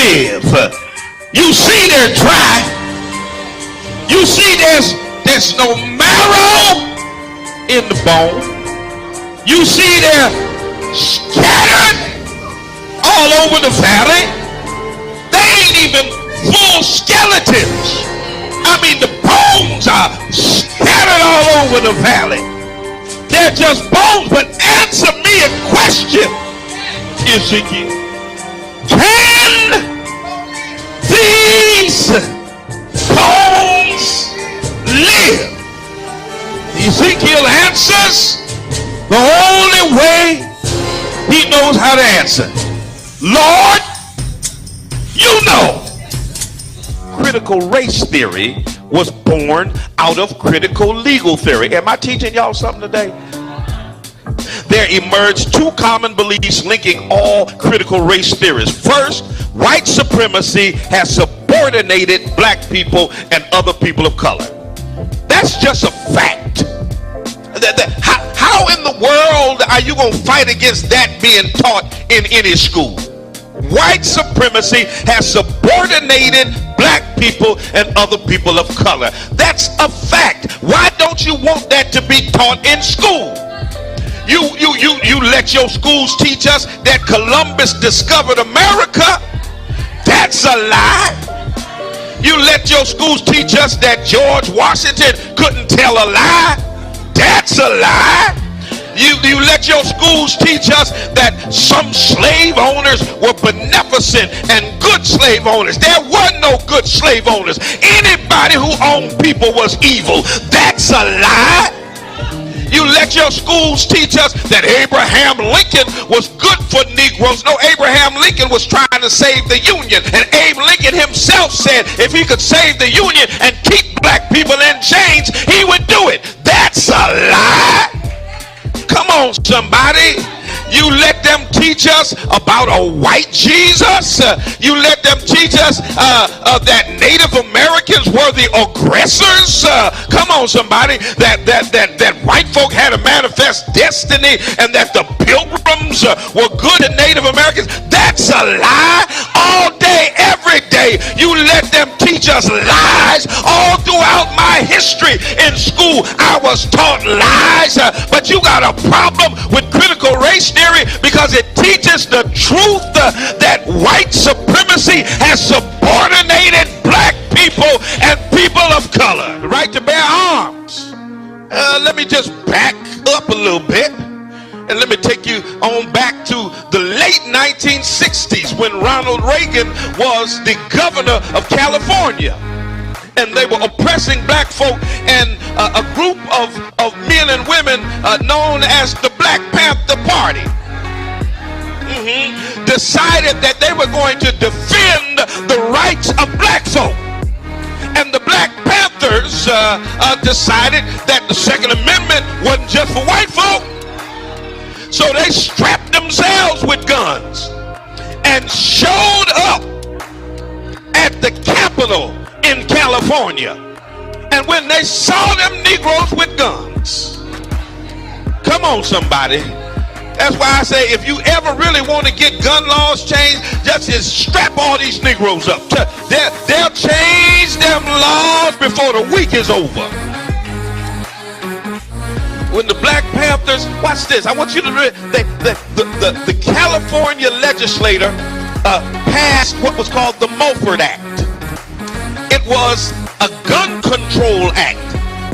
live. You see they're dry. You see there's no marrow in the bone. You see they're scattered all over the valley. They ain't even full skeletons. I mean, the bones are scattered all over the valley. They're just bones. But answer me a question, Ezekiel. Can these bones live? Ezekiel answers the only way he knows how to answer. Lord, you know. Critical race theory was born out of critical legal theory. Am I teaching y'all something today? There emerged two common beliefs linking all critical race theories. First, white supremacy has subordinated black people and other people of color. That's just a fact. How in the world are you going to fight against that being taught in any school? White supremacy has subordinated black people and other people of color. That's a fact. Why don't you want that to be taught in school? You let your schools teach us that Columbus discovered America. That's a lie. You let your schools teach us that George Washington couldn't tell a lie. That's a lie. You let your schools teach us that some slave owners were beneficent and good slave owners. There were no good slave owners. Anybody who owned people was evil. That's a lie. You let your schools teach us that Abraham Lincoln was good for Negroes. No, Abraham Lincoln was trying to save the Union. And Abe Lincoln himself said if he could save the Union and keep black people in chains, he would do it. That's a lie. Come on, somebody. You let them teach us about a white Jesus. You let them teach us that Native Americans were the aggressors. Come on, somebody. That white folk had a manifest destiny and that the Pilgrims were good at Native Americans. That's a lie. All day, every day, you let them teach us lies. All throughout my history in school, I was taught lies. But you got a problem with critical race theory because it teaches the truth that white supremacy has subordinated black people and people of color. The right to bear arms. Let me just back up a little bit and let me take you on back to the late 1960s when Ronald Reagan was the governor of California. And they were oppressing black folk, and a group of men and women known as the Black Panther Party decided that they were going to defend the rights of black folk. And the Black Panthers decided that the Second Amendment wasn't just for white folk. So they strapped themselves with guns and showed up at the Capitol in California. And when they saw them Negroes with guns, come on, somebody. That's why I say if you ever really want to get gun laws changed, just strap all these Negroes up. They'll change them laws before the week is over. When the Black Panthers, watch this, I want you to read, the California legislator passed what was called the Mulford Act. It was a gun control act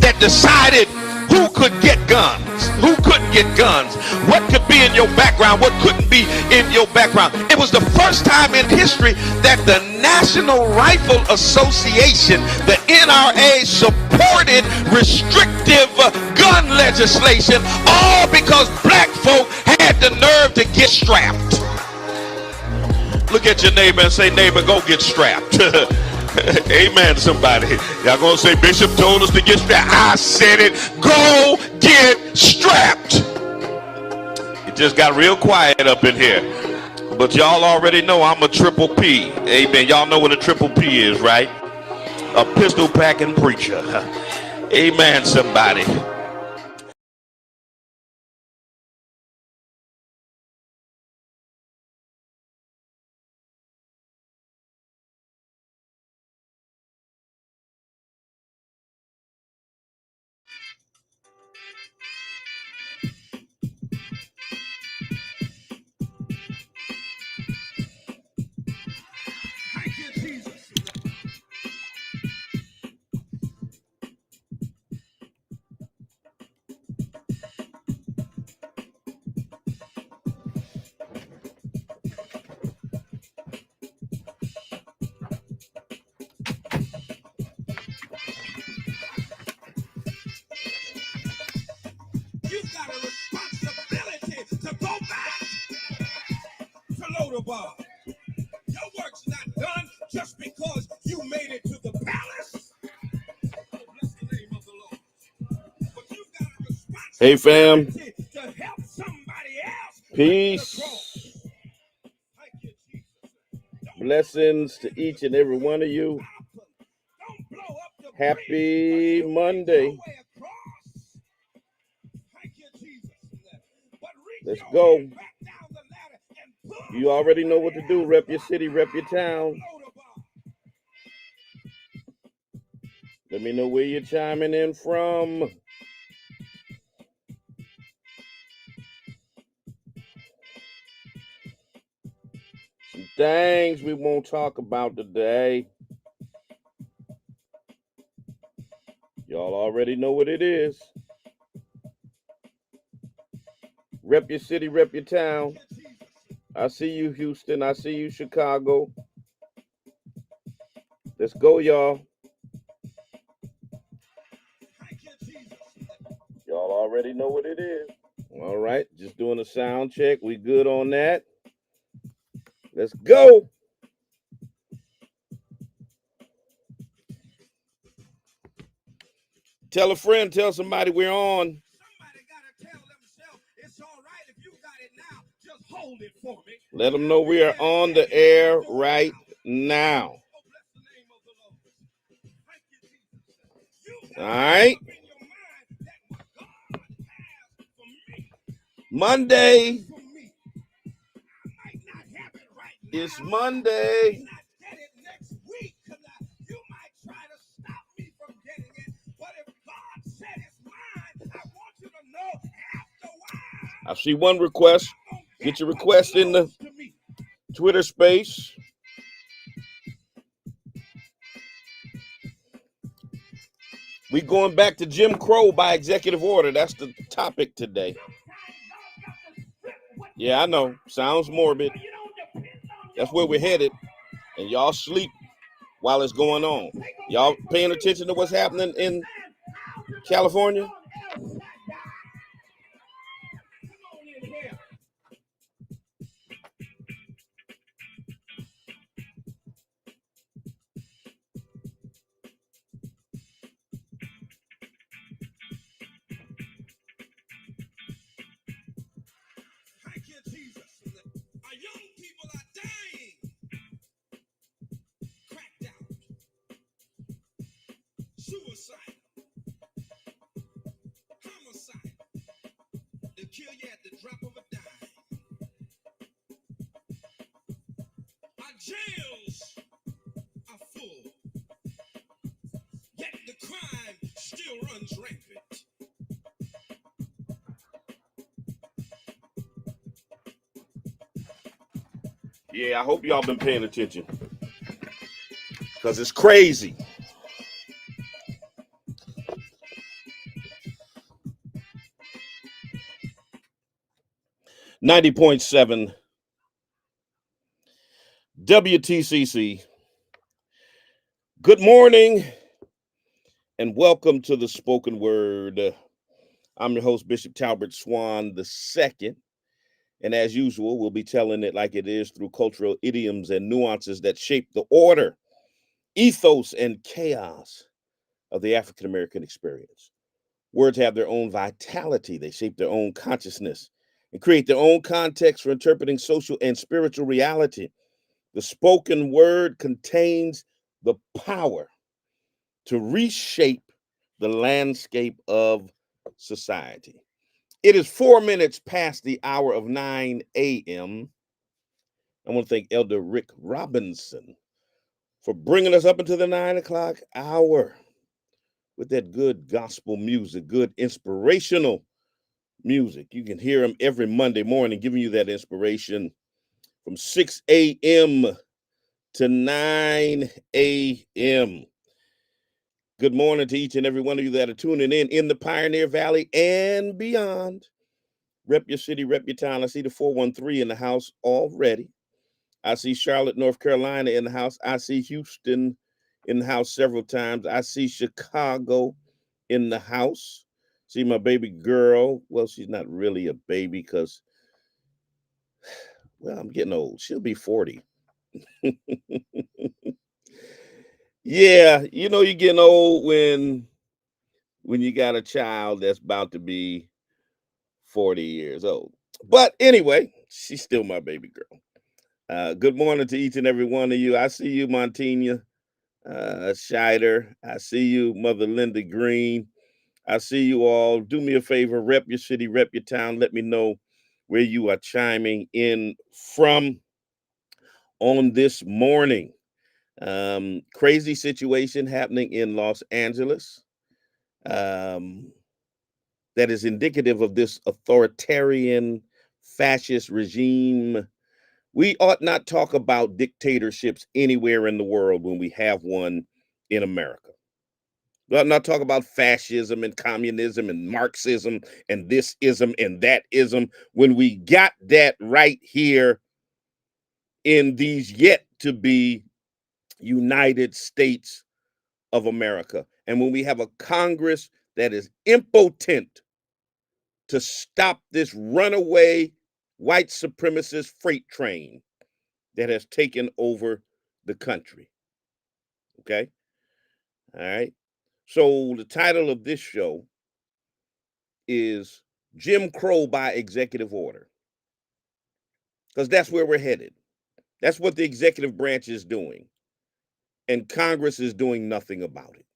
that decided who could get guns, who couldn't get guns, what could be in your background, what couldn't be in your background. It was the first time in history that the National Rifle Association, the NRA, supported restrictive gun legislation, all because black folk had the nerve to get strapped. Look at your neighbor and say, neighbor, go get strapped. Amen, somebody. Y'all gonna say Bishop told us to get strapped. I said it. Go get strapped. It just got real quiet up in here. But y'all already know I'm a triple P. Amen. Y'all know what a triple P is, right? A pistol packing preacher. Amen, somebody. Lodabar. Your work's not done just because you made it to the palace. Oh, bless the name of the Lord. But you've got a responsibility. Hey, fam. To help somebody else. Peace. Thank you, Jesus. Blessings to each and every one of you. Happy Monday. Let's go. You already know what to do. Rep your city, rep your town. Let me know where you're chiming in from. Some things we won't talk about today. Y'all already know what it is. Rep your city, rep your town. I see you, Houston. I see you, Chicago. Let's go, y'all. Y'all already know what it is. All right, just doing a sound check. We good on that? Let's go. Tell a friend, tell somebody we're on. Somebody gotta tell themselves it's all right if you got it now. Just hold it for me. Let them know we are on the air right now. All right. Monday. It's Monday. I see one request. Get your request in the Twitter space. We going back to Jim Crow by executive order. That's the topic today. Yeah, I know. Sounds morbid. That's where we're headed. And y'all sleep while it's going on. Y'all paying attention to what's happening in California? Thank you, Jesus. Our young people are dying. Cracked out. Suicide. Homicide. They'll kill you at the drop of a dime. Our jails are full. Yet the crime still runs rampant. Yeah, I hope y'all been paying attention. Because it's crazy. .7 WTCC. Good morning and welcome to the Spoken Word. I'm your host, Bishop Talbert Swan II. And as usual, we'll be telling it like it is through cultural idioms and nuances that shape the order, ethos, and chaos of the African American experience. Words have their own vitality. They shape their own consciousness and create their own context for interpreting social and spiritual reality. The spoken word contains the power to reshape the landscape of society. It is 4 minutes past the hour of 9 a.m. I want to thank Elder Rick Robinson for bringing us up into the 9 o'clock hour with that good gospel music, good inspirational music. You can hear him every Monday morning giving you that inspiration from 6 a.m. to 9 a.m. Good morning to each and every one of you that are tuning in the Pioneer Valley and beyond. Rep your city, rep your town. I see the 413 in the house already. I see Charlotte, North Carolina in the house. I see Houston in the house several times. I see Chicago in the house. See my baby girl. Well, she's not really a baby because, Well, I'm getting old. She'll be 40. Yeah, you're getting old when you got a child that's about to be 40 years old. But anyway, she's still my baby girl. Good morning to each and every one of you. I see you, Montina Scheider. I see you, Mother Linda Green. I see you all. Do me a favor, rep your city, rep your town. Let me know where you are chiming in from on this morning. Crazy situation happening in Los Angeles that is indicative of this authoritarian fascist regime. We ought not talk about dictatorships anywhere in the world when we have one in America. We ought not talk about fascism and communism and Marxism and this ism and that ism when we got that right here in these yet to be United States of America. And when we have a Congress that is impotent to stop this runaway white supremacist freight train that has taken over the country. Okay? All right. So the title of this show is Jim Crow by Executive Order. Because that's where we're headed. That's what the executive branch is doing. And Congress is doing nothing about it.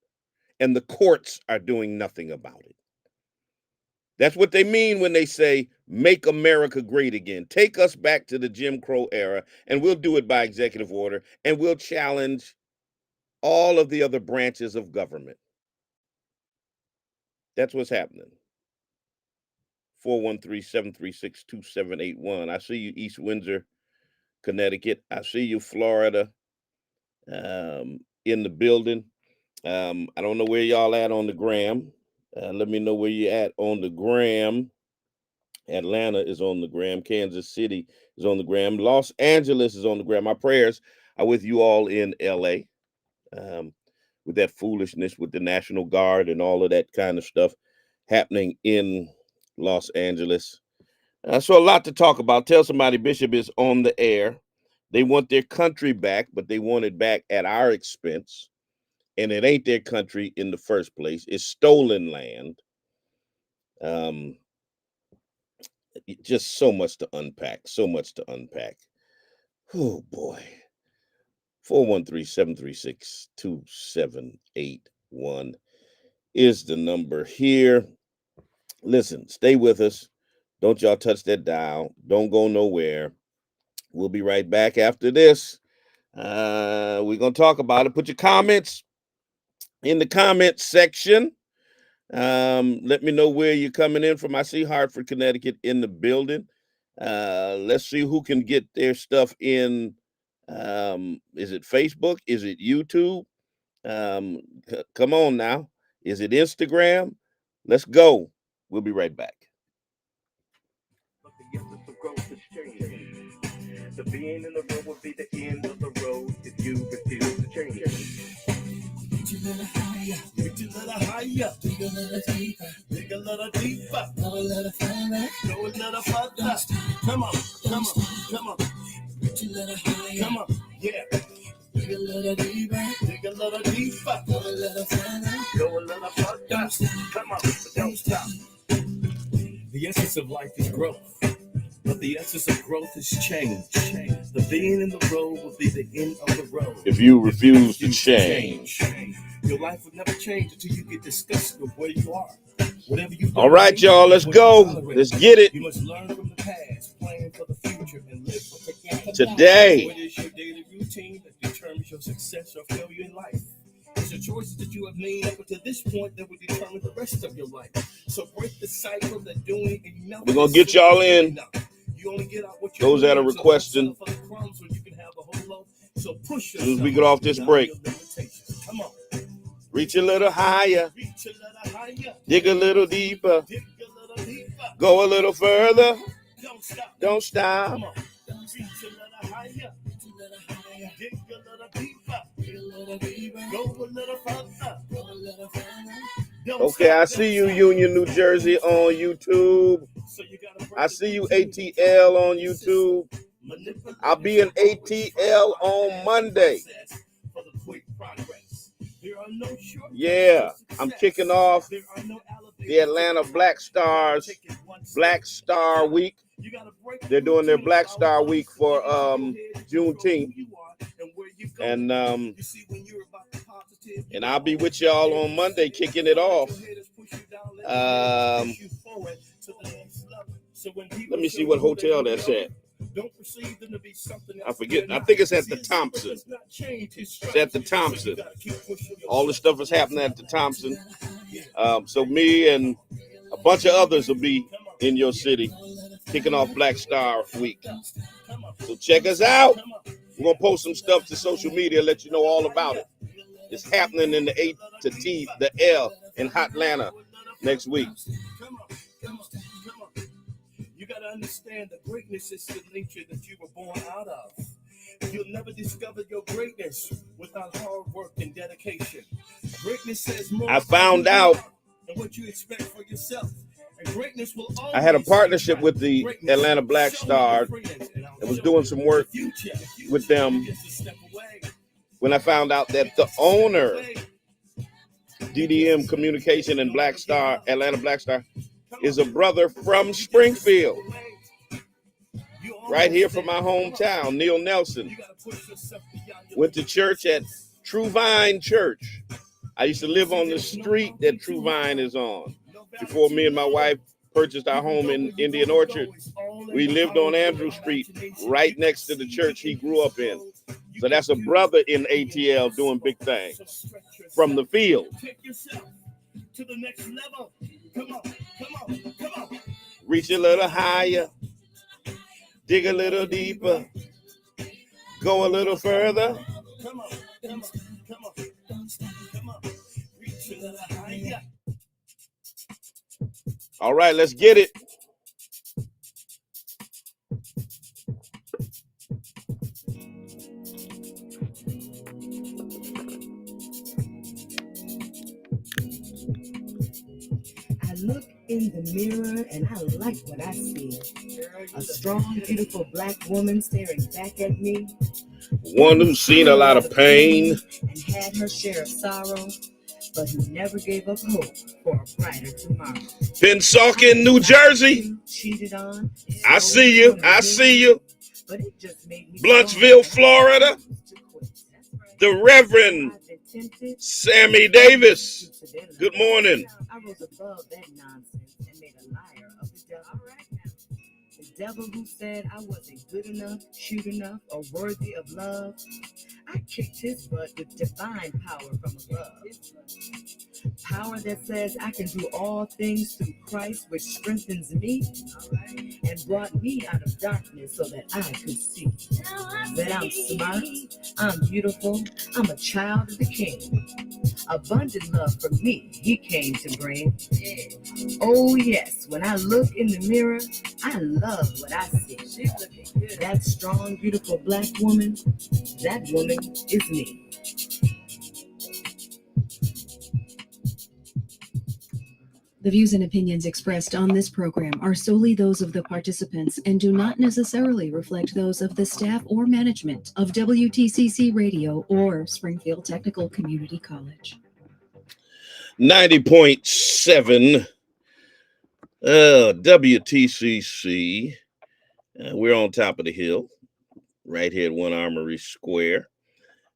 And the courts are doing nothing about it. That's what they mean when they say, make America great again. Take us back to the Jim Crow era, and we'll do it by executive order, and we'll challenge all of the other branches of government. That's what's happening. 413-736-2781. I see you, East Windsor, Connecticut. I see you, Florida, in the building. I don't know where y'all at on the gram. Let me know where you at on the gram. Atlanta is on the gram. Kansas City is on the gram. Los Angeles is on the gram. My prayers are with you all in LA. With that foolishness with the National Guard and all of that kind of stuff happening in Los Angeles. So a lot to talk about. Tell somebody Bishop is on the air. They want their country back, but they want it back at our expense. And it ain't their country in the first place. It's stolen land. Just so much to unpack. So much to unpack. Oh, boy. 413-736-2781 is the number here. Listen, stay with us. Don't y'all touch that dial. Don't go nowhere. We'll be right back after this. We're going to talk about it. Put your comments in the comment section. Let me know where you're coming in from. I see Hartford, Connecticut in the building. Let's see who can get their stuff in. Is it Facebook? Is it YouTube? Come on now. Is it Instagram? Let's go. We'll be right back. The being in the road will be the end of the road if you refuse to change. Reach a little higher, reach a little higher, dig a little deeper, dig a little deeper, go a little further, go a little further. Come on, come on, come on. Reach a little higher, come on, yeah. Dig a little deeper, dig a little deeper, go a little further, go a little further. Come on, don't stop. The essence of life is growth. But the essence of growth is change. The being in the road will be the end of the road. If you refuse to change, your life will never change until you get disgusted with where you are. Whatever you do. All right, y'all, let's go. Let's get it. You must learn from the past, plan for the future, and live for today. What is your daily routine that determines your success or failure in life? It's the choices that you have made up until this point that will determine the rest of your life. So break the cycle that doing enough. We're gonna get y'all in. You only get out what you those that are requesting. So push as soon as we get off this break. Come on. Reach a little higher. Dig a little deeper. Go a little further. Don't stop. Come on. Reach a little higher. Dig a little deeper. Go a little further. Okay, I see you, Union, New Jersey on YouTube. I see you, ATL on YouTube. I'll be in ATL on Monday. Yeah, I'm kicking off the Atlanta Black Star Week. They're doing their Black Star Week for Juneteenth. And I'll be with y'all on Monday kicking it off. Let me see what hotel that's at. I forget. I think it's at the Thompson. It's at the Thompson. All the stuff is happening at the Thompson. So me and a bunch of others will be in your city kicking off Black Star Week. So check us out. We're going to post some stuff to social media, let you know all about it. It's happening in the A to T, the L in Hotlanta next week. You got to understand the greatness is the nature that you were born out of. You'll never discover your greatness without hard work and dedication. Greatness says more. I found out than what you expect for yourself. And greatness will always. I had a partnership with the Atlanta Black Star. I was doing some work with them when I found out that the owner, DDM Communication and Black Star, Atlanta Black Star, is a brother from Springfield, right here from my hometown. Neil Nelson went to church at True Vine Church. I used to live on the street that True Vine is on. Before me and my wife purchased our home in Indian Orchard, we lived on Andrew Street, right next to the church he grew up in. So that's a brother in ATL doing big things from the field. To the next level. Come on. Reach a little higher. Dig a little deeper. Go a little further. Come on. Reach a little higher. All right, let's get it. I look in the mirror and I like what I see. A strong, beautiful black woman staring back at me. One who's seen a lot of pain and had her share of sorrow, but who never gave up hope for a brighter tomorrow. Pennsauken, New Jersey. Cheated on. I see you. But it just made me Bluntsville, Florida. The Reverend Sammy Davis. Good morning. I rose above that nonsense and made a liar of the devil. All right now. The devil who said I wasn't good enough, cute enough, or worthy of love. I kicked his butt with divine power from above. Power that says I can do all things through Christ, which strengthens me, and brought me out of darkness so that I could see that I'm smart, I'm beautiful, I'm a child of the King. Abundant love for me, he came to bring. Oh yes, when I look in the mirror, I love what I see. That strong, beautiful black woman, that woman is me. The views and opinions expressed on this program are solely those of the participants and do not necessarily reflect those of the staff or management of WTCC Radio or Springfield Technical Community College. 90.7 WTCC. We're on top of the hill, right here at One Armory Square.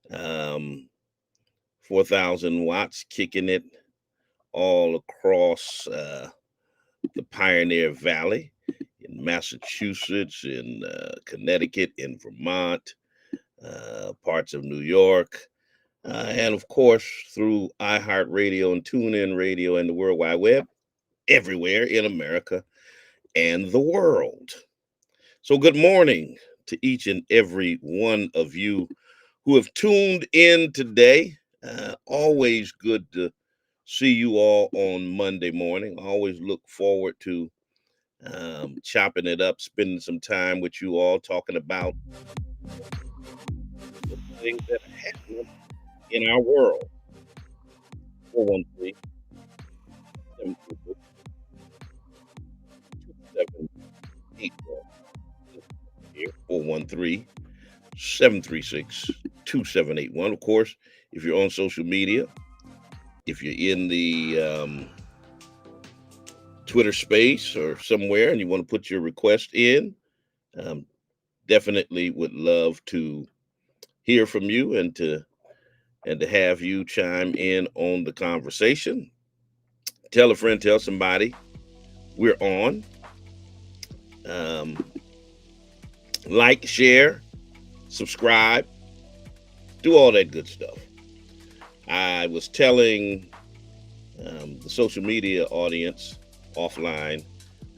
4,000 watts, kicking it all across the Pioneer Valley in Massachusetts, in Connecticut, in Vermont, parts of New York, and of course through iHeartRadio and TuneIn Radio and the World Wide Web, everywhere in America and the world. So good morning to each and every one of you who have tuned in today. Always good to see you all on Monday morning. Always look forward to chopping it up, spending some time with you all, talking about the things that are happening in our world. 413 413 413-736-2781. Of course, if you're on social media, if you're in the Twitter space or somewhere and you want to put your request in, definitely would love to hear from you and to have you chime in on the conversation. Tell a friend, tell somebody we're on. Like, share, subscribe, do all that good stuff. I was telling the social media audience offline,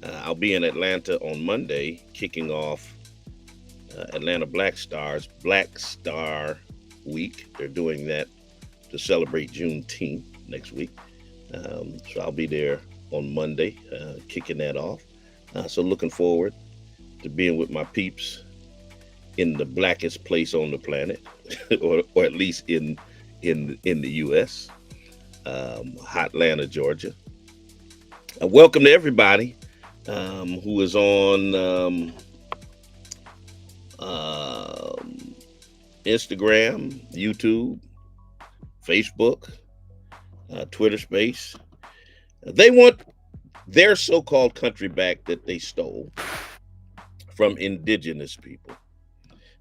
I'll be in Atlanta on Monday, kicking off Atlanta Black Star Week. They're doing that to celebrate Juneteenth next week. So I'll be there on Monday, kicking that off. So looking forward to being with my peeps in the blackest place on the planet, or at least in the U.S., Hotlanta, Georgia. Welcome to everybody who is on Instagram, YouTube, Facebook, Twitter Space. They want their so-called country back that they stole from indigenous people.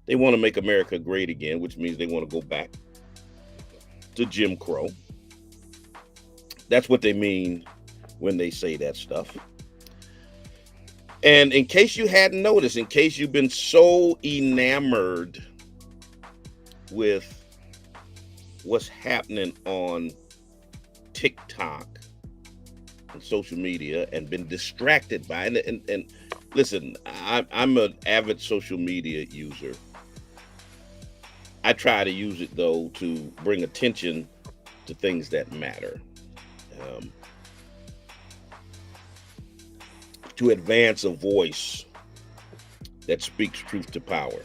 They want to make America great again, which means they want to go back to Jim Crow. That's what they mean when they say that stuff. And in case you hadn't noticed, in case you've been so enamored with what's happening on TikTok and social media and been distracted by it, and listen, I'm an avid social media user. I try to use it, though, to bring attention to things that matter, to advance a voice that speaks truth to power.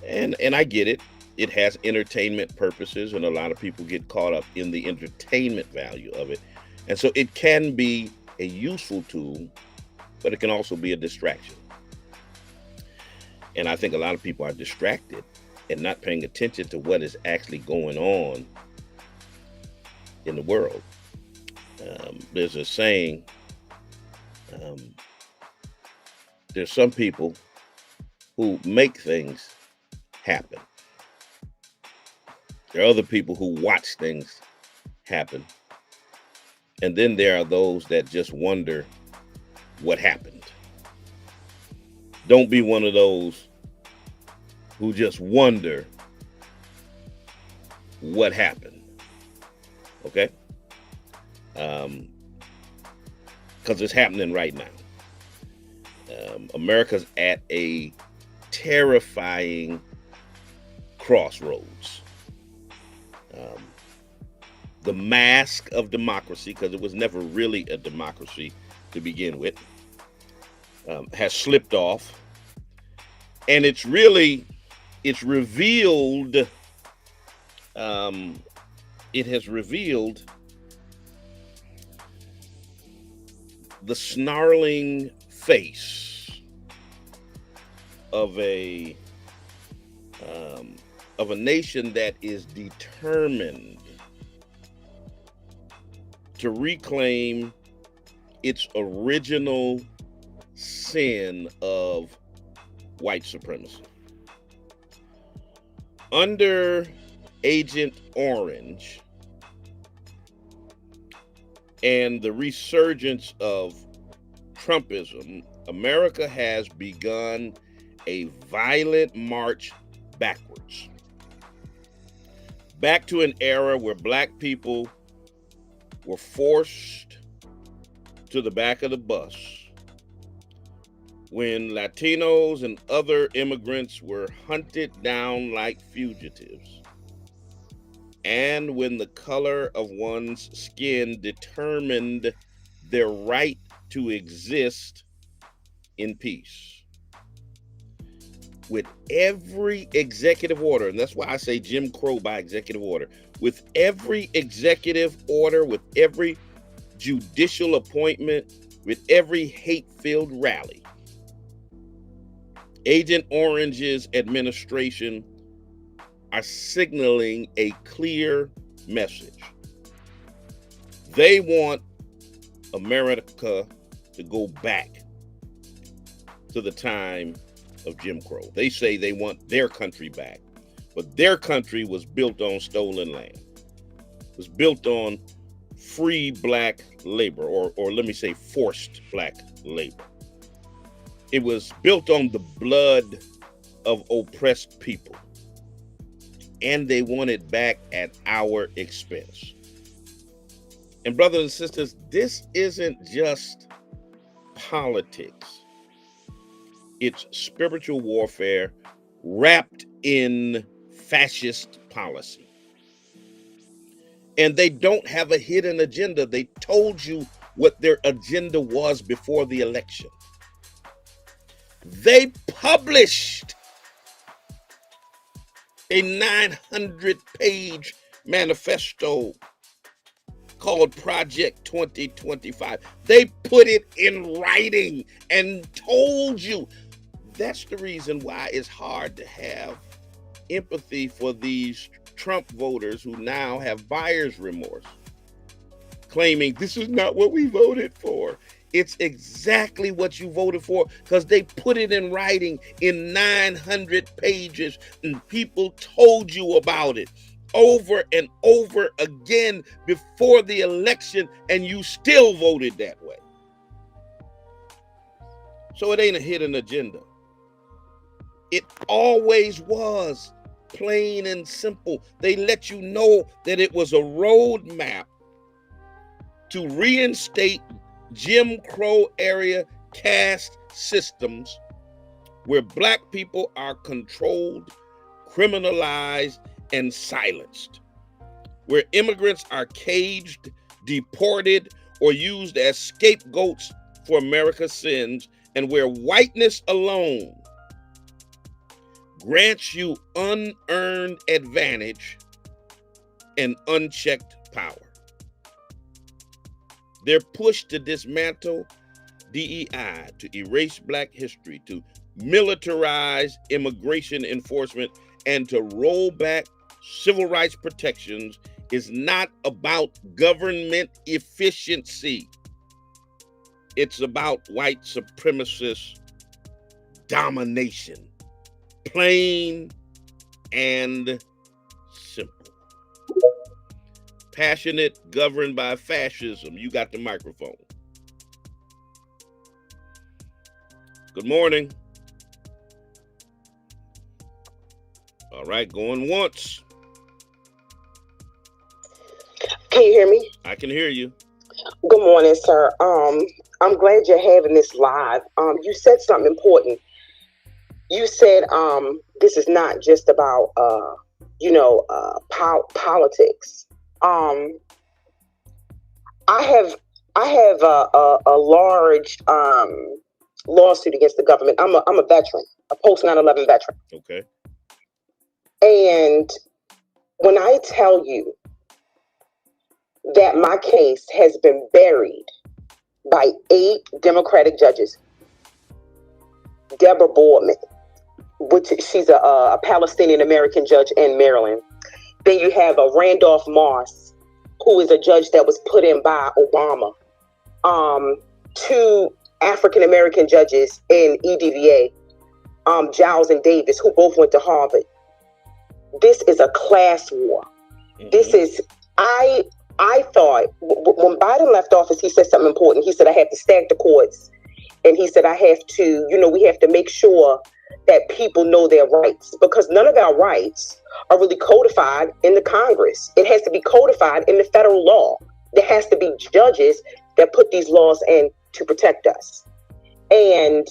And I get it. It has entertainment purposes, and a lot of people get caught up in the entertainment value of it. And so it can be a useful tool, but it can also be a distraction. And I think a lot of people are distracted and not paying attention to what is actually going on in the world. There's a saying, there's some people who make things happen. There are other people who watch things happen. And then there are those that just wonder what happened. Don't be one of those who just wonder what happened. Okay? Because it's happening right now. America's at a terrifying crossroads. The mask of democracy, because it was never really a democracy to begin with, has slipped off. And it's revealed, it has revealed the snarling face of a nation that is determined to reclaim its original sin of white supremacy. Under Agent Orange and the resurgence of Trumpism, America has begun a violent march backwards. Back to an era where black people were forced to the back of the bus, when Latinos and other immigrants were hunted down like fugitives, and when the color of one's skin determined their right to exist in peace. With every executive order, and that's why I say Jim Crow by executive order, with every executive order, with every judicial appointment, with every hate-filled rally, Agent Orange's administration are signaling a clear message. They want America to go back to the time of Jim Crow. They say they want their country back, but their country was built on stolen land. It was built on free black labor, or let me say forced black labor. It was built on the blood of oppressed people, and they want it back at our expense. And brothers and sisters, this isn't just politics. It's spiritual warfare wrapped in fascist policy. And they don't have a hidden agenda. They told you what their agenda was before the election. They published a 900-page manifesto called Project 2025. They put it in writing and told you. That's the reason why it's hard to have empathy for these Trump voters who now have buyer's remorse, claiming this is not what we voted for. It's exactly what you voted for, because they put it in writing in 900 pages, and people told you about it over and over again before the election, and you still voted that way. So it ain't a hidden agenda. It always was plain and simple. They let you know that it was a roadmap to reinstate Jim Crow area caste systems where black people are controlled, criminalized, and silenced, where immigrants are caged, deported, or used as scapegoats for America's sins, and where whiteness alone grants you unearned advantage and unchecked power. Their push to dismantle DEI, to erase black history, to militarize immigration enforcement, and to roll back civil rights protections is not about government efficiency. It's about white supremacist domination. Plain and simple. Passionate, governed by fascism. You got the microphone. Good morning. All right, going once. Can you hear me? I can hear you. Good morning, sir. I'm glad you're having this live. You said something important. You said this is not just about politics. I have a large lawsuit against the government. I'm a veteran, a post 9/11 veteran. Okay. And when I tell you that my case has been buried by 8 Democratic judges, Deborah Boardman, which she's a Palestinian American judge in Maryland. Then you have a Randolph Moss, who is a judge that was put in by Obama. 2 African American judges in EDVA, Giles and Davis, who both went to Harvard. This is a class war. Mm-hmm. This is, I thought when Biden left office, he said something important. He said, I have to stack the courts. And he said, I have to, we have to make sure that people know their rights, because none of our rights are really codified in the Congress. It has to be codified in the federal law. There has to be judges that put these laws in to protect us. And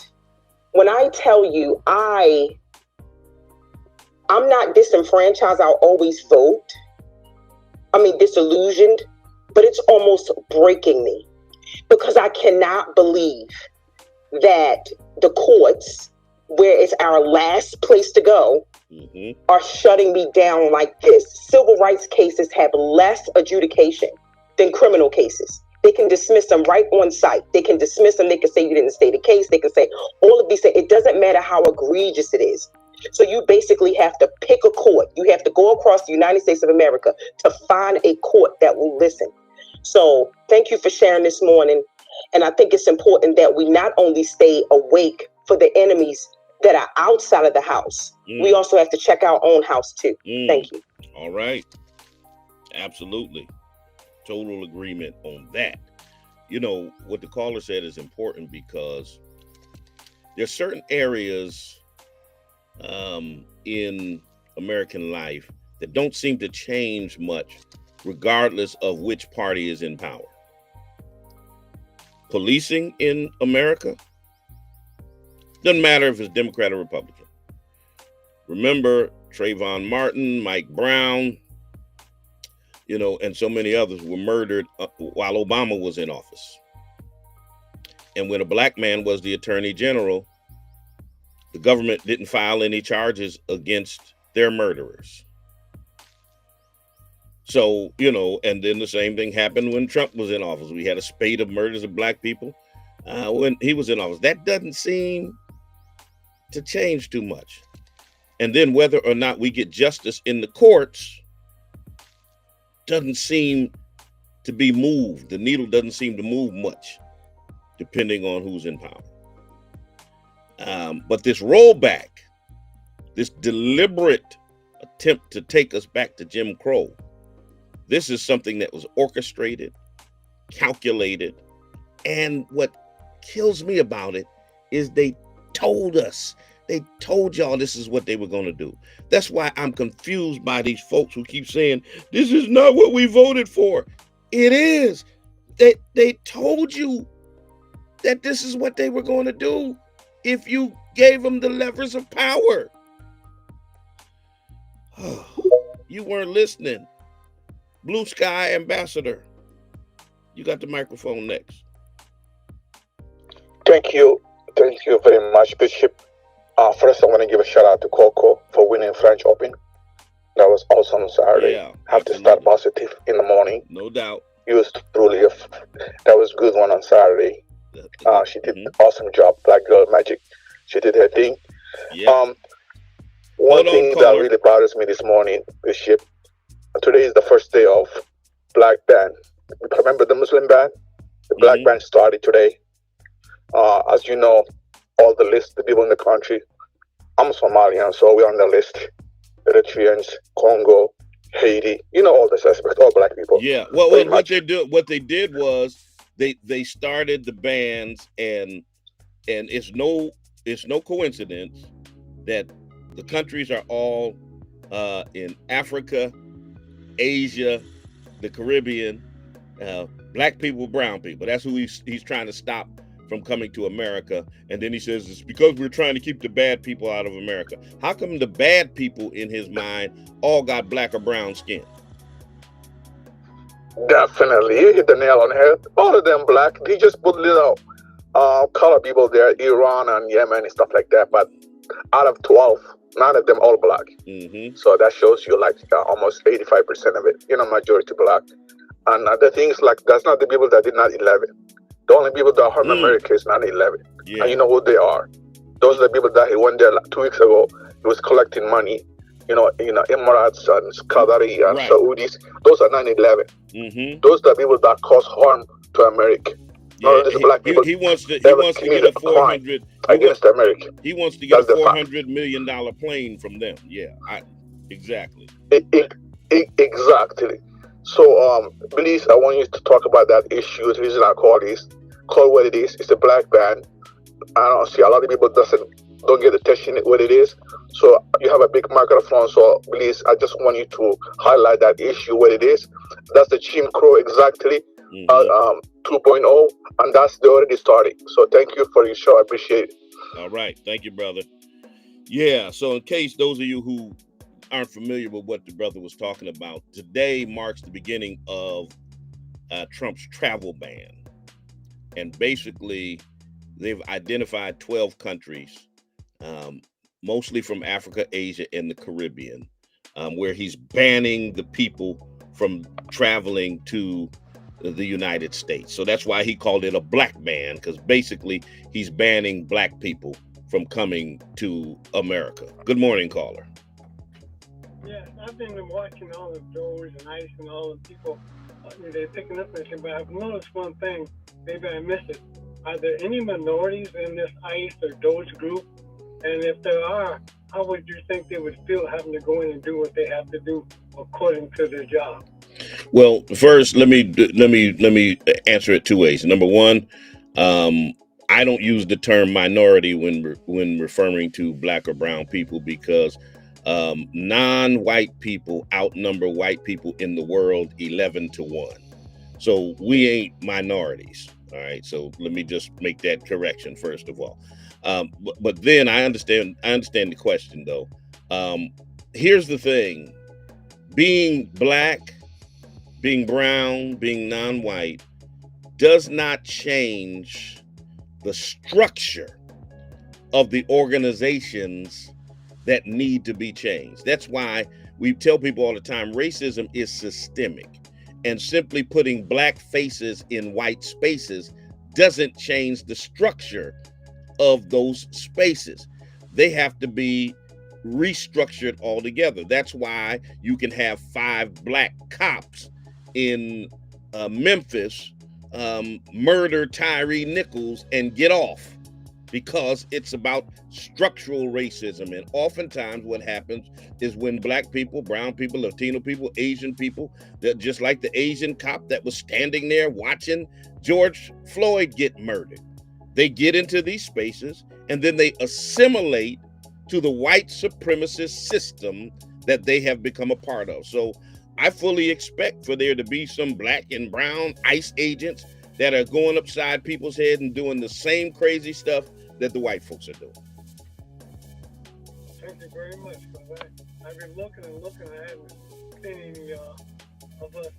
when I tell you, I'm not disenfranchised, I'll always vote. Disillusioned, but it's almost breaking me, because I cannot believe that the courts, where it's our last place to go, mm-hmm. are shutting me down like this. Civil rights cases have less adjudication than criminal cases. They can dismiss them right on site. They can dismiss them. They can say you didn't state a case. They can say all of these things. It doesn't matter how egregious it is. So you basically have to pick a court. You have to go across the United States of America to find a court that will listen. So thank you for sharing this morning. And I think it's important that we not only stay awake for the enemies that are outside of the house, we also have to check our own house too. Thank you. All right. Absolutely. Total agreement on that. You know, what the caller said is important because there's certain areas in American life that don't seem to change much regardless of which party is in power. Policing in America doesn't matter if it's Democrat or Republican. Remember Trayvon Martin, Mike Brown, you know, and so many others were murdered while Obama was in office. And when a black man was the attorney general, the government didn't file any charges against their murderers. So, you know, and then the same thing happened when Trump was in office. We had a spate of murders of black people when he was in office. That doesn't seem to change too much. And then whether or not we get justice in the courts doesn't seem to be moved. The needle doesn't seem to move much, depending on who's in power. But this rollback, this deliberate attempt to take us back to Jim Crow, this is something that was orchestrated, calculated, and what kills me about it is they told us. They told y'all this is what they were going to do. That's why I'm confused by these folks who keep saying, this is not what we voted for. It is. They told you that this is what they were going to do if you gave them the levers of power. You weren't listening. Blue Sky Ambassador, you got the microphone next. Thank you very much, Bishop. First, I want to give a shout out to Coco for winning French Open. That was awesome on Saturday. Yeah, have to start positive in the morning. No doubt. That was a good one on Saturday. She did an awesome job. Black Girl Magic. She did her thing. Yeah. One thing that really bothers me this morning, Bishop. Today is the first day of Black Band. Remember the Muslim ban? The Black Band started today. As you know, all the list, the people in the country. I'm Somalian, so we're on the list. Eritreans, Congo, Haiti. You know all the suspects, all black people. Yeah. Well, what they did was they started the bans, and it's no coincidence that the countries are all in Africa, Asia, the Caribbean, black people, brown people. That's who he's trying to stop from coming to America. And then he says it's because we're trying to keep the bad people out of America. How come the bad people in his mind all got black or brown skin? Definitely. You hit the nail on the head. All of them black. He just put little color people there, Iran and Yemen and stuff like that. But out of 12, 9 of them all black. So that shows you like almost 85% of it, majority black. And the things like that's not the people that did 9/11. The only people that harm America is 9/11. Yeah. And you know who they are. Those are the people that he went there 2 weeks ago. He was collecting money, Emirates and Qatari and Saudis. Those are 9/11. Those are the people that cause harm to America. Yeah, black people. He wants to get a 400 against America. He wants to get a $400 million plane from them. Yeah, exactly. Exactly. So, please, I want you to talk about that issue. The reason I call what it is. It's a black band. I don't see a lot of people don't get attention what it is. So you have a big microphone. So please, I just want you to highlight that issue, what it is. That's the Jim Crow exactly. 2.0, and that's already starting. So thank you for your show. I appreciate it. All right. Thank you, brother. Yeah. So in case those of you who aren't familiar with what the brother was talking about, today marks the beginning of Trump's travel ban. And basically, they've identified 12 countries, mostly from Africa, Asia, and the Caribbean, where he's banning the people from traveling to the United States. So that's why he called it a black ban, because basically he's banning black people from coming to America. Good morning, caller. Yes, I've been watching all the Doge and ICE and all the people. They're picking up anything, but I've noticed one thing. Maybe I missed it. Are there any minorities in this ICE or Doge group? And if there are, how would you think they would feel having to go in and do what they have to do according to their job? Well, first, let me answer it two ways. Number one, I don't use the term minority when referring to black or brown people, because non-white people outnumber white people in the world 11-1. So we ain't minorities. All right. So let me just make that correction first of all. But then I understand the question though. Here's the thing: being black, being brown, being non-white does not change the structure of the organizations that need to be changed. That's why we tell people all the time, racism is systemic, and simply putting black faces in white spaces doesn't change the structure of those spaces. They have to be restructured altogether. That's why you can have 5 black cops in Memphis murder Tyree Nichols and get off, because it's about structural racism. And oftentimes what happens is when black people, brown people, Latino people, Asian people, that just like the Asian cop that was standing there watching George Floyd get murdered, they get into these spaces and then they assimilate to the white supremacist system that they have become a part of. So I fully expect for there to be some black and brown ICE agents that are going upside people's head and doing the same crazy stuff that the white folks are doing. Thank you very much. I've been looking. I haven't seen any of us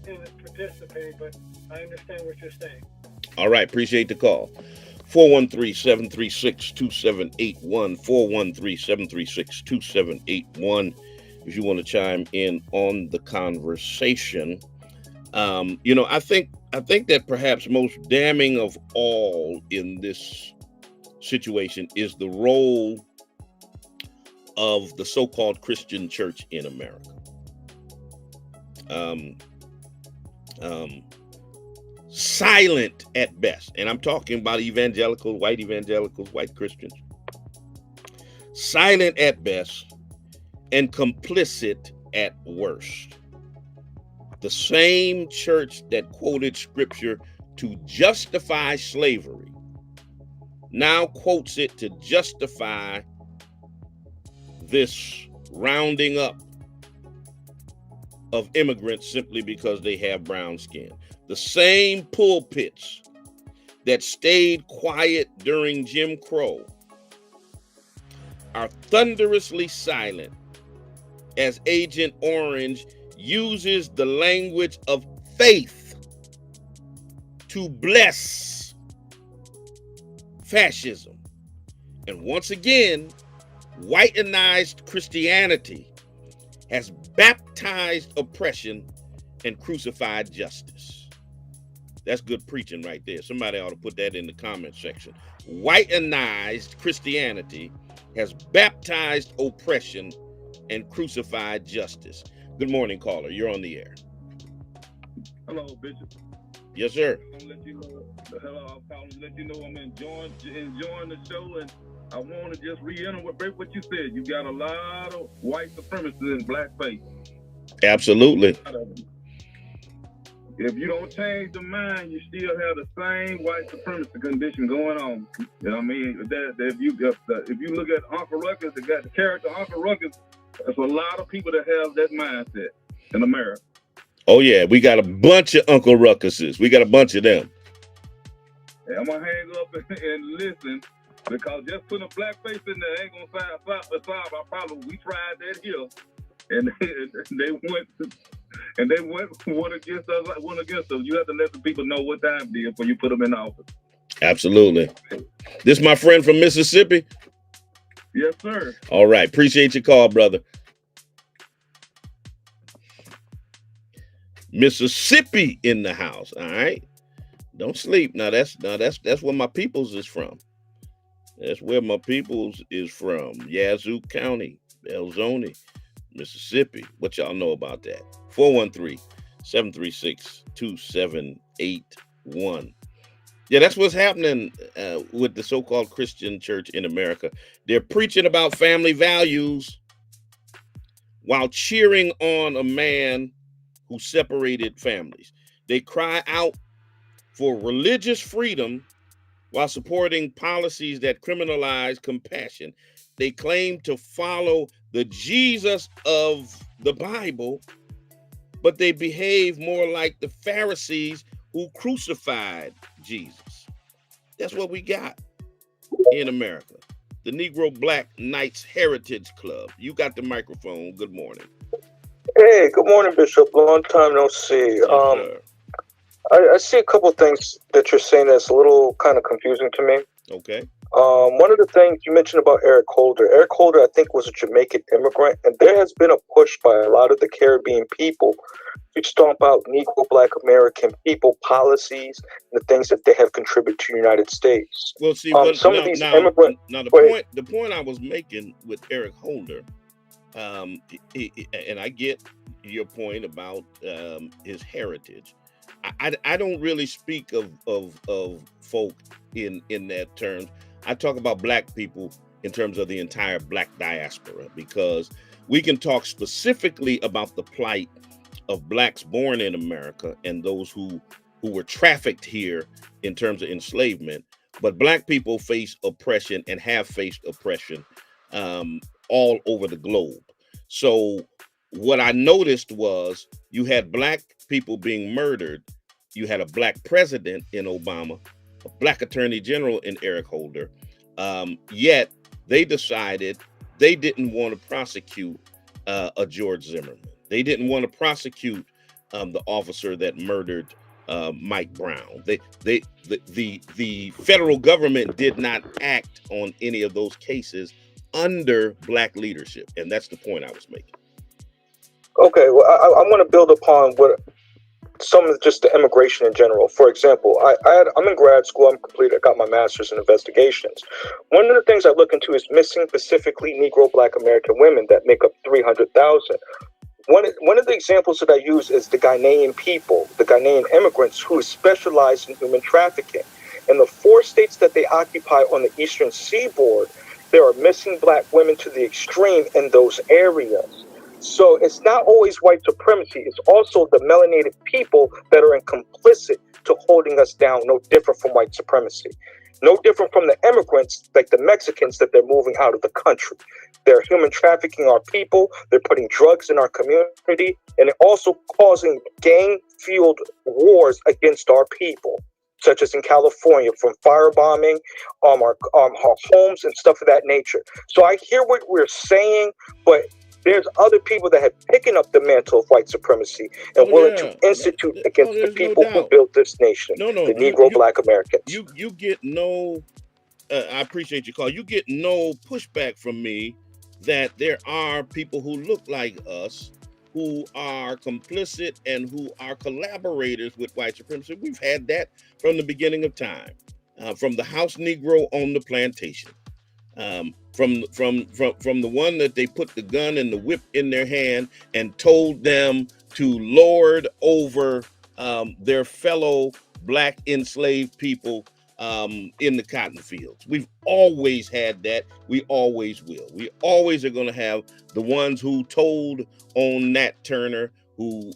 in it participating, but I understand what you're saying. All right. Appreciate the call. 413-736-2781. 413-736-2781. If you want to chime in on the conversation. I think that perhaps most damning of all in this situation is the role of the so-called Christian church in America. Silent at best, and I'm talking about evangelicals, white Christians. Silent at best and complicit at worst. The same church that quoted scripture to justify slavery now quotes it to justify this rounding up of immigrants simply because they have brown skin. The same pulpits that stayed quiet during Jim Crow are thunderously silent as Agent Orange uses the language of faith to bless fascism. And once again, whitenized Christianity has baptized oppression and crucified justice. That's good preaching right there. Somebody ought to put that in the comment section. Whitenized Christianity has baptized oppression and crucified justice. Good morning, caller. You're on the air. Hello, Bishop. Yes, sir. I'm let you know. Hello, I'm let you know I'm enjoying the show, and I want to just reiterate what you said. You got a lot of white supremacists in blackface. Absolutely. If you don't change the mind, you still have the same white supremacy condition going on. You know what I mean? If you look at Uncle Ruckus, they got the character Uncle Ruckus. There's a lot of people that have that mindset in America. Oh yeah, we got a bunch of Uncle Ruckuses. We got a bunch of them. Hey, I'm gonna hang up and listen, because just putting a blackface in there ain't gonna solve our problem. We tried that here, and they went one against us. You have to let the people know what time it is before you put them in office. Absolutely. This my friend from Mississippi. Yes, sir. All right. Appreciate your call, brother. Mississippi in the house. All right. Don't sleep. That's where my peoples is from. That's where my peoples is from. Yazoo County, Belzoni, Mississippi. What y'all know about that? 413-736-2781. Yeah, that's what's happening with the so-called Christian church in America. They're preaching about family values while cheering on a man who separated families. They cry out for religious freedom while supporting policies that criminalize compassion. They claim to follow the Jesus of the Bible, but they behave more like the Pharisees who crucified Jesus. That's what we got in America. The Negro Black Knights Heritage Club. You got the microphone. Good morning. Hey, good morning, Bishop. Long time no see. Yes, I see a couple of things that you're saying that's a little kind of confusing to me. Okay. One of the things you mentioned about Eric Holder. Eric Holder, I think, was a Jamaican immigrant, and there has been a push by a lot of the Caribbean people to stomp out Negro Black American people policies and the things that they have contributed to the United States. Well, see, some of these immigrants. Now, the point I was making with Eric Holder, and I get your point about his heritage. I don't really speak of folk in that terms. I talk about Black people in terms of the entire Black diaspora, because we can talk specifically about the plight of Blacks born in America and those who were trafficked here in terms of enslavement. But Black people face oppression and have faced oppression all over the globe. So what I noticed was you had Black people being murdered. You had a Black president in Obama, a Black attorney general in Eric Holder. Yet they decided they didn't want to prosecute a George Zimmerman. They didn't want to prosecute the officer that murdered Mike Brown. The federal government did not act on any of those cases under Black leadership, and that's the point I was making. Okay, well, I want to build upon what some of just the immigration in general. For example, I'm in grad school. I got my master's in investigations. One of the things I look into is missing specifically Negro Black American women that make up 300,000. One of the examples that I use is the Ghanaian people, the Ghanaian immigrants who specialize in human trafficking. In the 4 states that they occupy on the eastern seaboard, there are missing Black women to the extreme in those areas. So it's not always white supremacy. It's also the melanated people that are complicit to holding us down, no different from white supremacy. No different from the immigrants, like the Mexicans, that they're moving out of the country. They're human trafficking our people. They're putting drugs in our community, and they're also causing gang-fueled wars against our people, such as in California, from firebombing our homes and stuff of that nature. So I hear what we're saying, but there's other people that have taken up the mantle of white supremacy and willing to institute against the people who built this nation, the Negro Black Americans. You get no, I appreciate your call. You get no pushback from me that there are people who look like us who are complicit and who are collaborators with white supremacy. We've had that from the beginning of time, from the house Negro on the plantation. From the one that they put the gun and the whip in their hand and told them to lord over their fellow Black enslaved people in the cotton fields. We've always had that. We always will. We always are going to have the ones who told on Nat Turner, who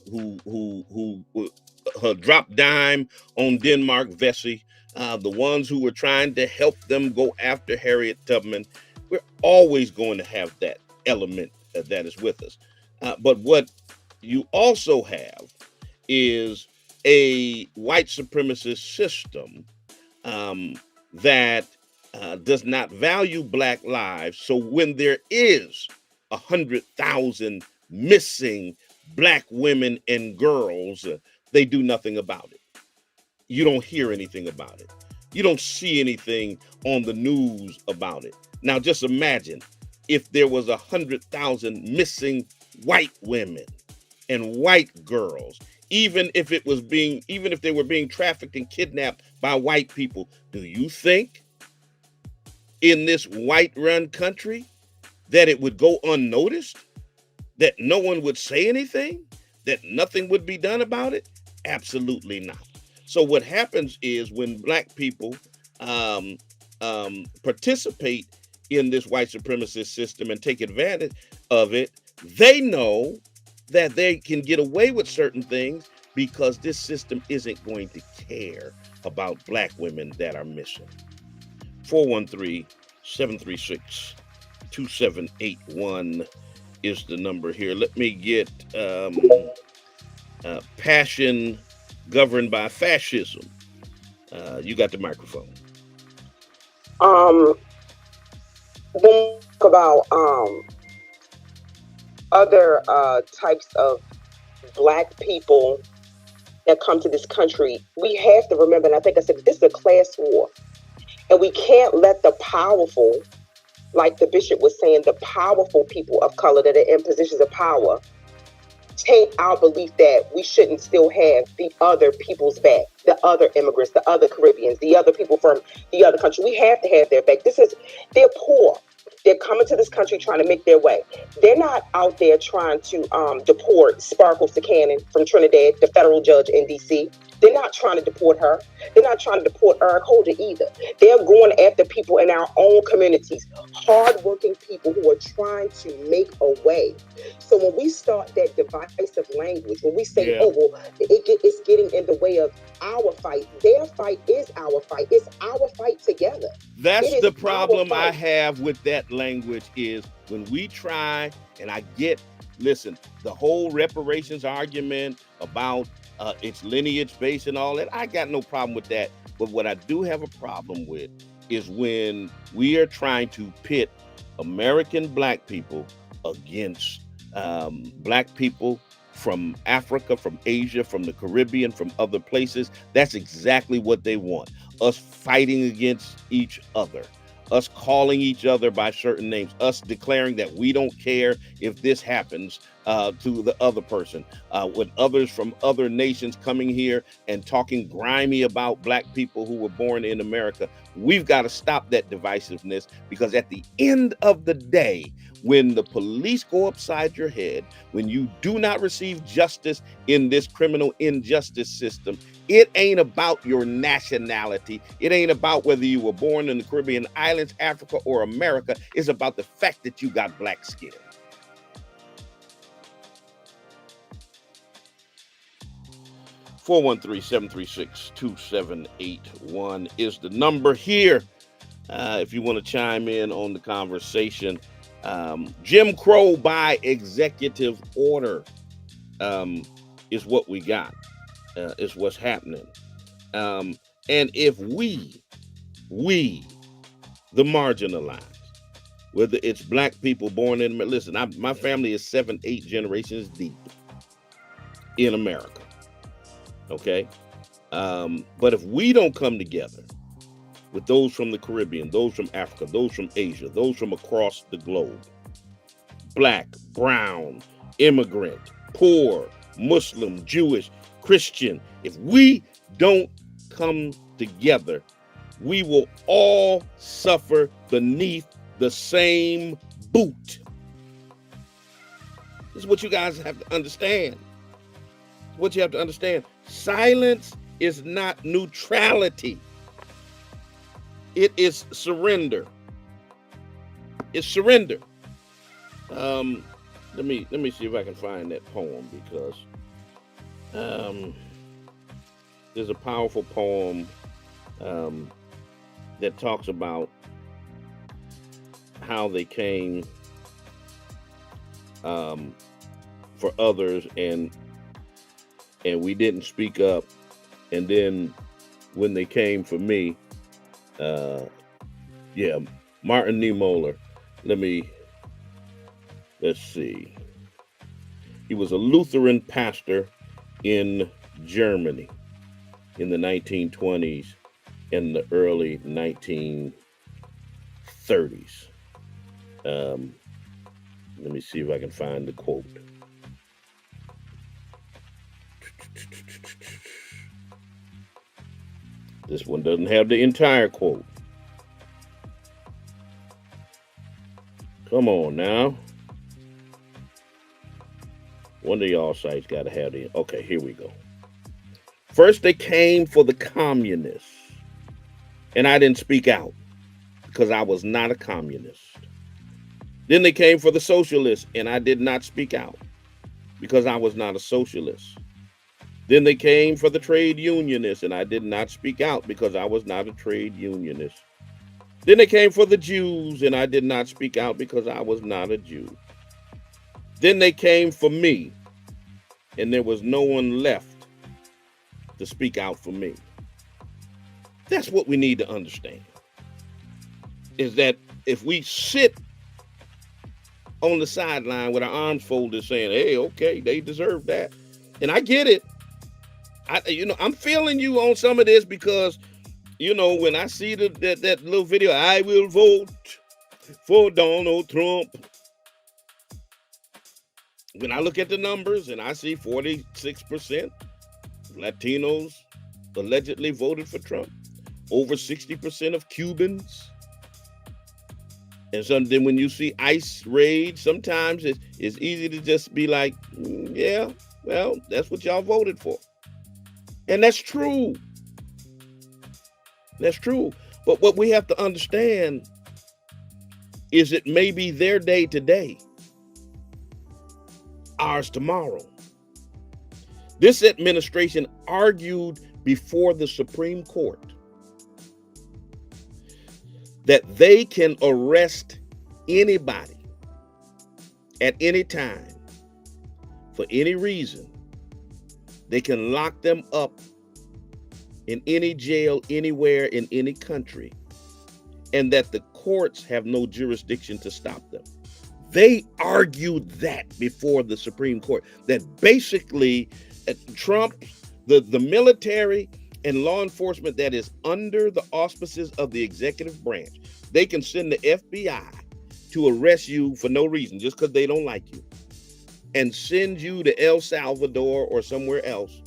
dropped dime on Denmark Vesey, the ones who were trying to help them go after Harriet Tubman. We're always going to have that element that is with us. But what you also have is a white supremacist system that does not value Black lives. So when there is 100,000 missing Black women and girls, they do nothing about it. You don't hear anything about it. You don't see anything on the news about it. Now, just imagine if there was 100,000 missing white women and white girls even if they were being trafficked and kidnapped by white people. Do you think in this white-run country that it would go unnoticed? That no one would say anything? That nothing would be done about it? Absolutely not. So what happens is when black people participate in this white supremacist system and take advantage of it, they know that they can get away with certain things because this system isn't going to care about black women that are missing. 413-736-2781 is the number here. Let me get passion governed by fascism. You got the microphone. When we talk about other types of black people that come to this country, we have to remember, and I think I said, this is a class war. And we can't let the powerful, like the bishop was saying, the powerful people of color that are in positions of power, taint our belief that we shouldn't still have the other people's back, the other immigrants, the other Caribbeans, the other people from the other country. We have to have their back. They're poor. They're coming to this country trying to make their way. They're not out there trying to deport Sparkles to Cannon from Trinidad, the federal judge in D.C. They're not trying to deport her. They're not trying to deport Eric Holder either. They're going after people in our own communities, hardworking people who are trying to make a way. So when we start that divisive language, when we say, oh, well, it's getting in the way of our fight, their fight is our fight. It's our fight together. That's the problem I have with that language is when we try, and I get, listen, the whole reparations argument about its lineage based and all that, I got no problem with that. But what I do have a problem with is when we are trying to pit American black people against black people from Africa, from Asia, from the Caribbean, from other places. That's exactly what they want. Us fighting against each other, us calling each other by certain names, us declaring that we don't care if this happens to the other person. With others from other nations coming here and talking grimy about black people who were born in America. We've got to stop that divisiveness, because at the end of the day, when the police go upside your head, when you do not receive justice in this criminal injustice system, it ain't about your nationality. It ain't about whether you were born in the Caribbean islands, Africa, or America. It's about the fact that you got black skin. (413-736-2781) is the number here. If you want to chime in on the conversation. Jim Crow by executive order is what we got, is what's happening. And if we, the marginalized, whether it's black people born in, listen, my family is 7-8 generations deep in America, okay? But if we don't come together with those from the Caribbean, those from Africa, those from Asia, those from across the globe, black, brown, immigrant, poor, Muslim, Jewish, Christian, if we don't come together, we will all suffer beneath the same boot. This is what you guys have to understand. What you have to understand. Silence is not neutrality. It is surrender. It's surrender. Let me see if I can find that poem, because there's a powerful poem that talks about how they came for others and we didn't speak up, and then when they came for me, Martin Niemöller. Let's see. He was a Lutheran pastor in Germany in the 1920s and the early 1930s. Let me see if I can find the quote. This one doesn't have the entire quote. Come on now. One of y'all sites got to have the... Okay, here we go. First, they came for the communists. And I didn't speak out because I was not a communist. Then they came for the socialists, and I did not speak out because I was not a socialist. Then they came for the trade unionists, and I did not speak out because I was not a trade unionist. Then they came for the Jews, and I did not speak out because I was not a Jew. Then they came for me, and there was no one left to speak out for me. That's what we need to understand, is that if we sit on the sideline with our arms folded saying, hey, okay, they deserve that. And I get it. I'm feeling you on some of this because, when I see that little video, I will vote for Donald Trump. When I look at the numbers and I see 46% Latinos allegedly voted for Trump, over 60% of Cubans. And then when you see ICE raids, sometimes it's easy to just be like, yeah, well, that's what y'all voted for. And that's true. That's true. But what we have to understand is it may be their day today, ours tomorrow. This administration argued before the Supreme Court that they can arrest anybody at any time for any reason. They can lock them up in any jail, anywhere, in any country, and that the courts have no jurisdiction to stop them. They argued that before the Supreme Court, that basically Trump, the military and law enforcement that is under the auspices of the executive branch, they can send the FBI to arrest you for no reason, just because they don't like you, and send you to El Salvador or somewhere else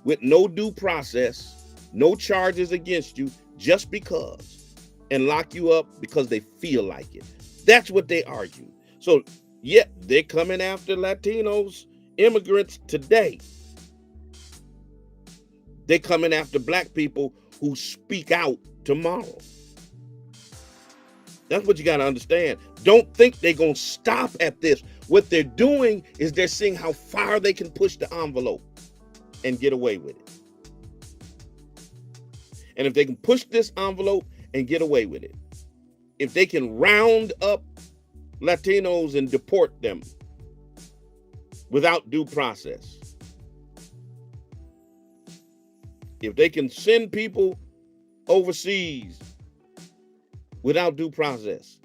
with no due process, no charges against you, just because, and lock you up because they feel like it. That's what they argue. So, yeah, they're coming after Latinos, immigrants today. They're coming after black people who speak out tomorrow. That's what you got to understand. Don't think they're going to stop at this. What they're doing is they're seeing how far they can push the envelope and get away with it. And if they can push this envelope and get away with it, if they can round up Latinos and deport them without due process, if they can send people overseas without due process,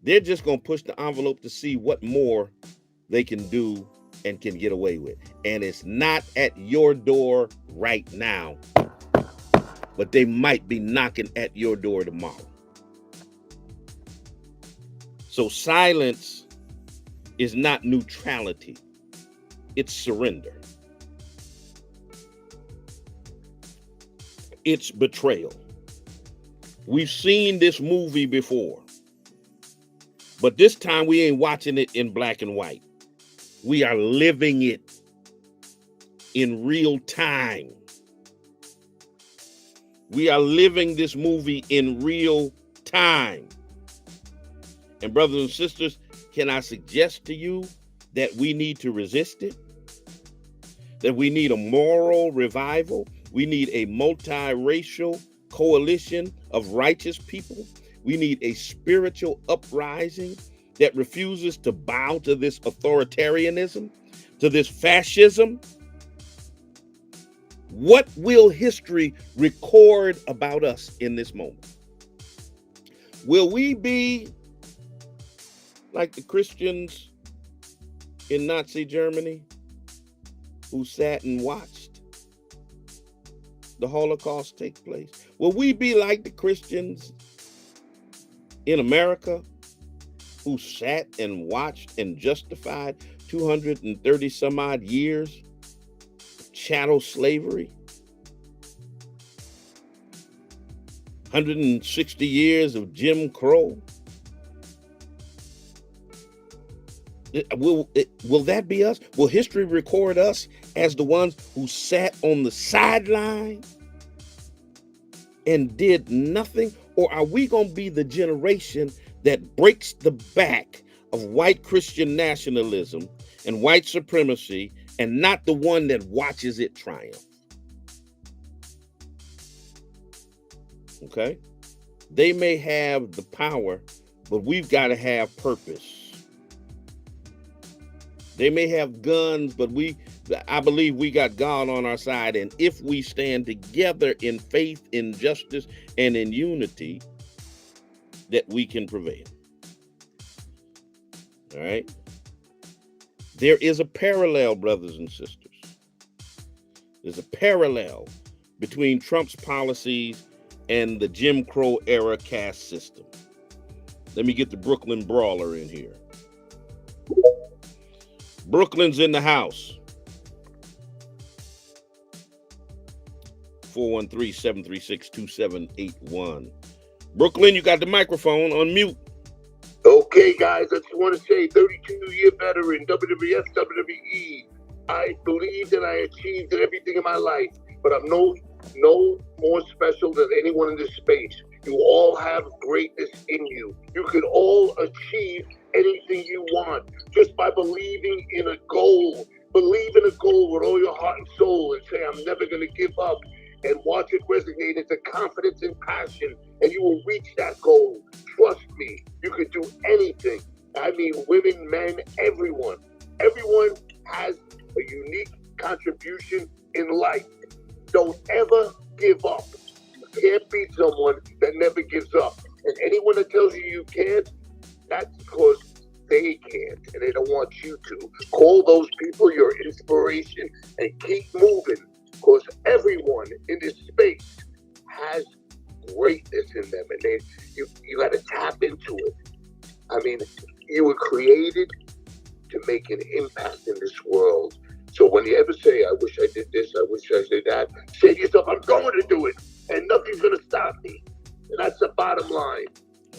they're just going to push the envelope to see what more they can do and can get away with. And it's not at your door right now, but they might be knocking at your door tomorrow. So silence is not neutrality. It's surrender. It's betrayal. We've seen this movie before, but this time we ain't watching it in black and white. We are living it in real time. We are living this movie in real time. And brothers and sisters, can I suggest to you that we need to resist it? That we need a moral revival? We need a multiracial coalition of righteous people. We need a spiritual uprising that refuses to bow to this authoritarianism, to this fascism. What will history record about us in this moment? Will we be like the Christians in Nazi Germany who sat and watched the Holocaust take place? Will we be like the Christians in America who sat and watched and justified 230 some odd years chattel slavery, 160 years of Jim Crow. Will that be us? Will history record us as the ones who sat on the sideline and did nothing? Or are we going to be the generation that breaks the back of white Christian nationalism and white supremacy and not the one that watches it triumph? Okay? They may have the power, but we've got to have purpose. They may have guns, but I believe we got God on our side. And if we stand together in faith, in justice, and in unity, that we can prevail. All right? There is a parallel, brothers and sisters. There's a parallel between Trump's policies and the Jim Crow era caste system. Let me get the Brooklyn Brawler in here. Brooklyn's in the house. 413-736-2781. Brooklyn, you got the microphone on mute. Okay, guys, I just want to say 32-year veteran, WWF, WWE. I believe that I achieved everything in my life, but I'm no more special than anyone in this space. You all have greatness in you. You can all achieve anything you want just by believing in a goal. Believe in a goal with all your heart and soul and say, I'm never going to give up, and watch it resonate into confidence and passion, and you will reach that goal. Trust me, you can do anything. I mean, women, men, everyone. Everyone has a unique contribution in life. Don't ever give up. You can't beat someone that never gives up. And anyone that tells you you can't, that's because they can't and they don't want you to. Call those people your inspiration and keep moving, because everyone in this space has greatness in them, and you got to tap into it. I mean, you were created to make an impact in this world. So when you ever say, I wish I did this, I wish I did that, say to yourself, I'm going to do it, and nothing's going to stop me. And that's the bottom line.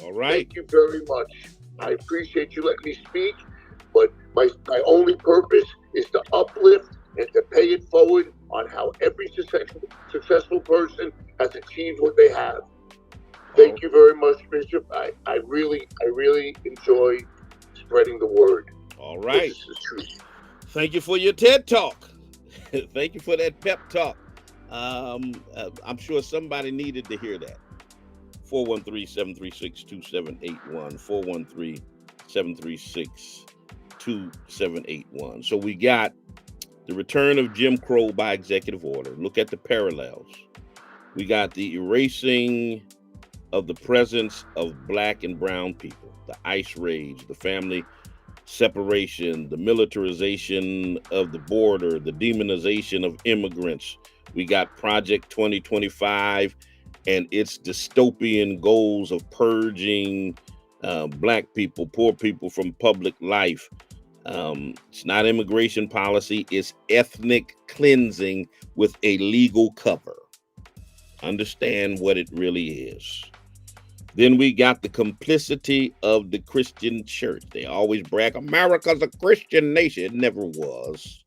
All right. Thank you very much. I appreciate you letting me speak, but my only purpose is to uplift and to pay it forward on how every successful person has achieved what they have. Thank you very much, Bishop. I really enjoy spreading the word. All right. This is the truth. Thank you for your TED Talk. Thank you for that pep talk. I'm sure somebody needed to hear that. 413-736-2781. 413-736-2781. So we got the return of Jim Crow by executive order. Look at the parallels. We got the erasing of the presence of black and brown people, the ICE raids, the family separation, the militarization of the border, the demonization of immigrants. We got Project 2025 and its dystopian goals of purging black people, poor people from public life. It's not immigration policy, it's ethnic cleansing with a legal cover. Understand what it really is. Then we got the complicity of the Christian church. They always brag, America's a Christian nation. It never was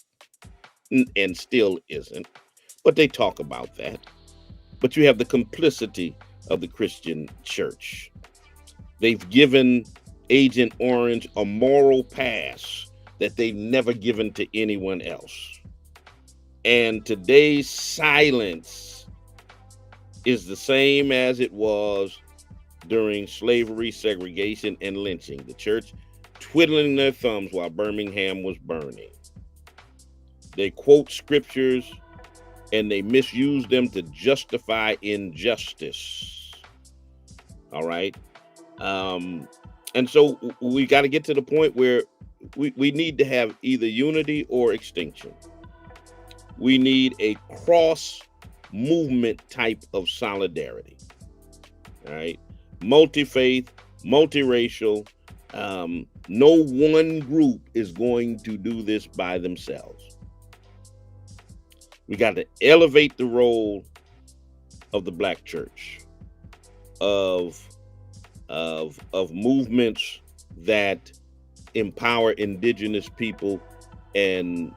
and still isn't, but they talk about that. But you have the complicity of the Christian church. They've given Agent Orange a moral pass that they've never given to anyone else. And today's silence is the same as it was during slavery, segregation, and lynching. The church twiddling their thumbs while Birmingham was burning. They quote scriptures and they misuse them to justify injustice. All right. And so we got to get to the point where we need to have either unity or extinction. We need a cross movement type of solidarity. All right. Multi-faith, multiracial. No one group is going to do this by themselves. We got to elevate the role of the black church, of movements that empower indigenous people and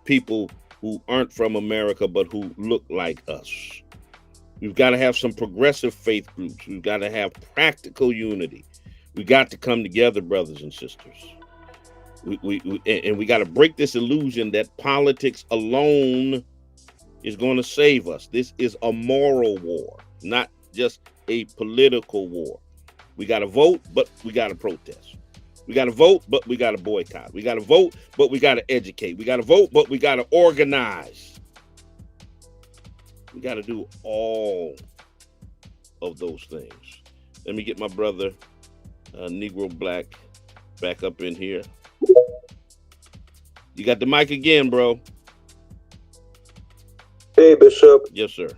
people who aren't from America but who look like us. We've got to have some progressive faith groups. We've got to have practical unity. We got to come together, brothers and sisters. We got to break this illusion that politics alone is going to save us. This is a moral war, not just a political war. We got to vote, but we got to protest. We got to vote, but we got to boycott. We got to vote, but we got to educate. We got to vote, but we got to organize. We got to do all of those things. Let me get my brother, Negro Black, back up in here. You got the mic again, bro. Hey, Bishop. Yes, sir.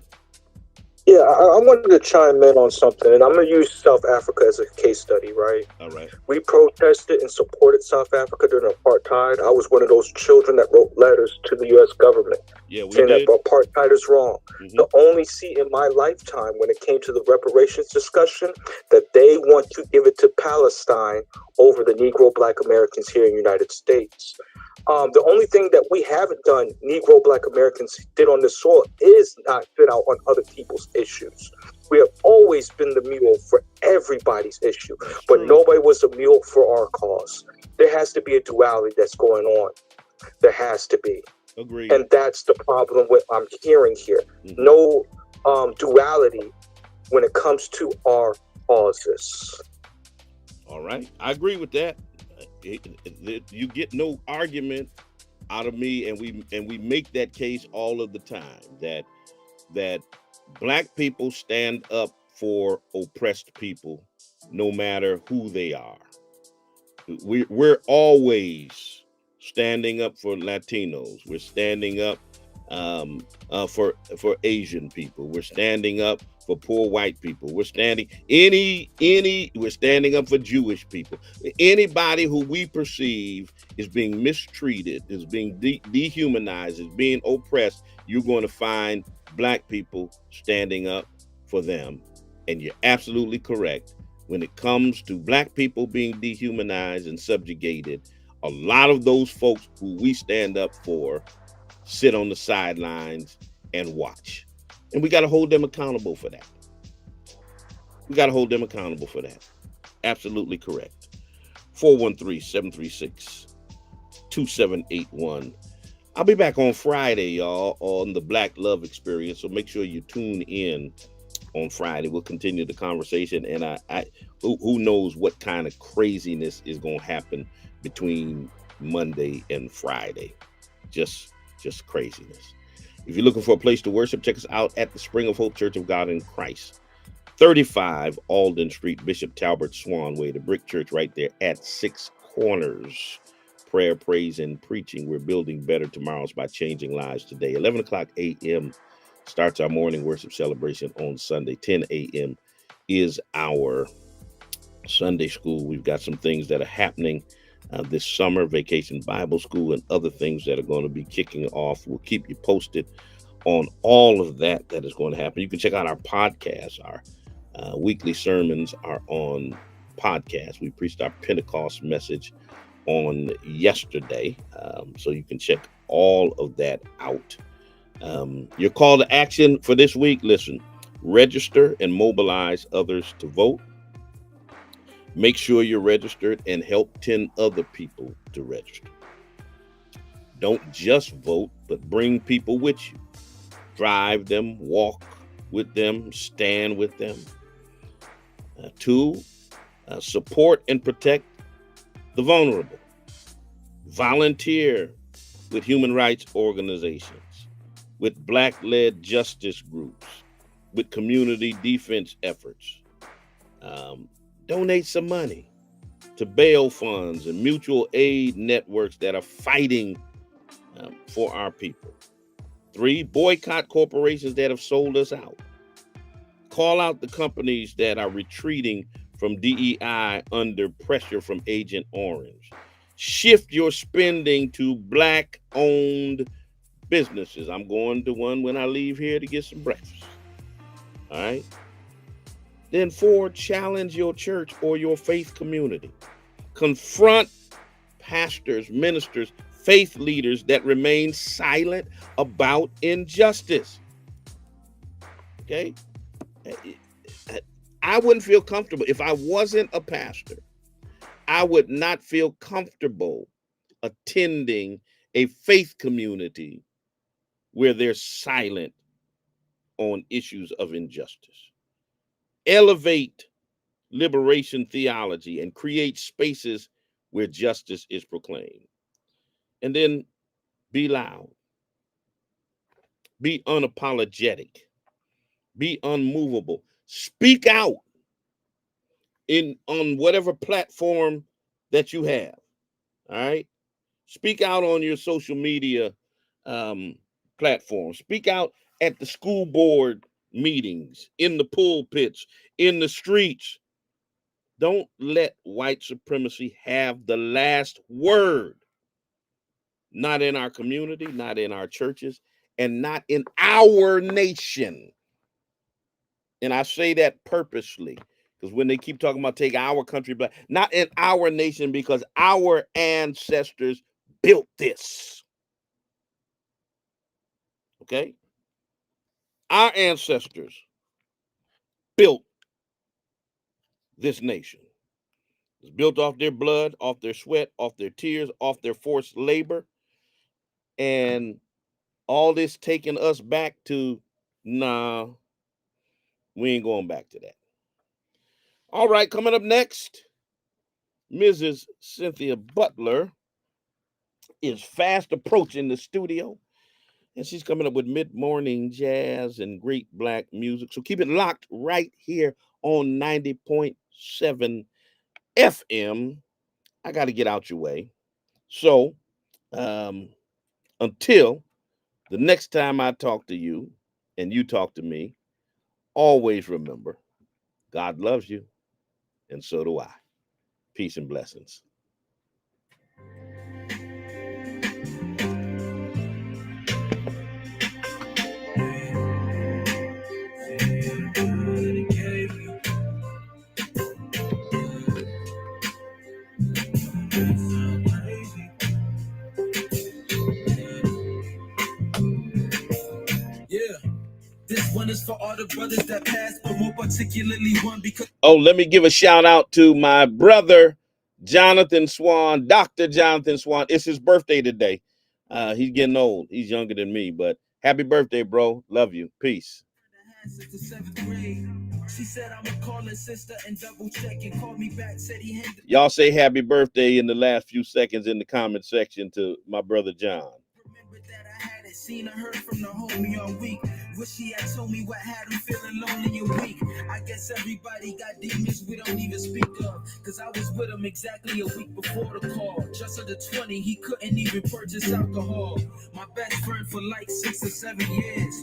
Yeah, I wanted to chime in on something, and I'm going to use South Africa as a case study, right? All right. We protested and supported South Africa during apartheid. I was one of those children that wrote letters to the U.S. government saying that apartheid is wrong. Mm-hmm. The only see in my lifetime when it came to the reparations discussion that they want to give it to Palestine over the Negro Black Americans here in the United States. The only thing that we haven't done, Negro Black Americans did on this soil, is not fit out on other people's issues. We have always been the mule for everybody's issue, but nobody was a mule for our cause. There has to be a duality that's going on. There has to be. Agreed. And that's the problem with I'm hearing here. Mm-hmm. No duality when it comes to our causes. All right. I agree with that. You get no argument out of me, and we make that case all of the time that black people stand up for oppressed people no matter who they are. We're always standing up for Latinos. We're standing up for Asian people. We're standing up for poor white people. We're standing we're standing up for Jewish people. Anybody who we perceive is being mistreated, is being dehumanized, is being oppressed, you're going to find black people standing up for them. And you're absolutely correct. When it comes to black people being dehumanized and subjugated, a lot of those folks who we stand up for sit on the sidelines and watch. And we got to hold them accountable for that. We got to hold them accountable for that. Absolutely correct. 413-736-2781. I'll be back on Friday, y'all, on the Black Love Experience. So make sure you tune in on Friday. We'll continue the conversation. And who knows what kind of craziness is going to happen between Monday and Friday. Just craziness. If you're looking for a place to worship, check us out at the Spring of Hope Church of God in Christ, 35 Alden Street, Bishop Talbert Swan Way, the Brick Church right there at 6 Corners. Prayer, praise, and preaching. We're building better tomorrows by changing lives today. 11 o'clock a.m. starts our morning worship celebration on Sunday. 10 a.m. is our Sunday school. We've got some things that are happening this summer, Vacation Bible School and other things that are going to be kicking off. We'll keep you posted on all of that is going to happen. You can check out our podcast. Our weekly sermons are on podcast. We preached our Pentecost message on yesterday, so you can check all of that out. Your call to action for this week, listen, register and mobilize others to vote. Make sure you're registered and help 10 other people to register. Don't just vote, but bring people with you. Drive them, walk with them, stand with them. 2, support and protect the vulnerable. Volunteer with human rights organizations, with Black-led justice groups, with community defense efforts. Donate some money to bail funds and mutual aid networks that are fighting for our people. 3, boycott corporations that have sold us out. Call out the companies that are retreating from DEI under pressure from Agent Orange. Shift your spending to Black-owned businesses. I'm going to one when I leave here to get some breakfast. All right. Then 4, challenge your church or your faith community. Confront pastors, ministers, faith leaders that remain silent about injustice. Okay? I wouldn't feel comfortable if I wasn't a pastor. I would not feel comfortable attending a faith community where they're silent on issues of injustice. Elevate liberation theology and create spaces where justice is proclaimed. And then be loud, be unapologetic, be unmovable, speak out on whatever platform that you have. All right, speak out on your social media platform. Speak out at the school board meetings, in the pulpits, in the streets. Don't let white supremacy have the last word. Not in our community, not in our churches, and not in our nation. And I say that purposely, because when they keep talking about take our country back, not in our nation, because our ancestors built this. Okay? Our ancestors built this nation. It's built off their blood, off their sweat, off their tears, off their forced labor. And all this taking us back to, nah, we ain't going back to that. All right, coming up next, Mrs. Cynthia Butler is fast approaching the studio, and she's coming up with mid-morning jazz and great black music. So keep it locked right here on 90.7 FM. I got to get out your way. So until the next time I talk to you and you talk to me, always remember, God loves you, and so do I. Peace and blessings. This one is for all the brothers that passed, but more particularly one because... Oh, let me give a shout out to my brother, Jonathan Swan, Dr. Jonathan Swan. It's his birthday today. He's getting old. He's younger than me, but happy birthday, bro. Love you. Peace. Since the 7th grade. She said I'm a calling sister and double check and call me back. Said he had... Y'all say happy birthday in the last few seconds in the comment section to my brother John. Remember that I hadn't seen or heard from the homie all week. Wish he had told me what had him feeling lonely and weak. I guess everybody got demons we don't even speak of. Cause I was with him exactly a week before the call. Just under 20, he couldn't even purchase alcohol. My best friend for like 6 or 7 years.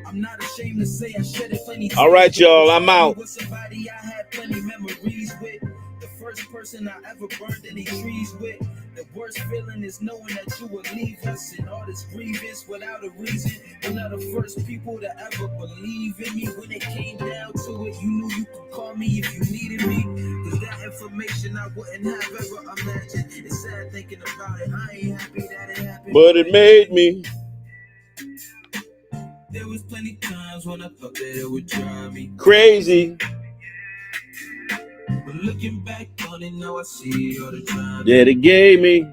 I'm not ashamed to say I shed it plenty. All right, y'all, I'm out. With somebody I had plenty memories with. The first person I ever burned any trees with. The worst feeling is knowing that you would leave us and all this grievance without a reason. One of the first people to ever believe in me. When it came down to it, you knew you could call me if you needed me. Cause that information I wouldn't have ever imagined. It's sad thinking about it. I ain't happy that it happened, but it made me. There was plenty times when I thought that it would drive me crazy. But looking back on it, now I see all the time that it gave me.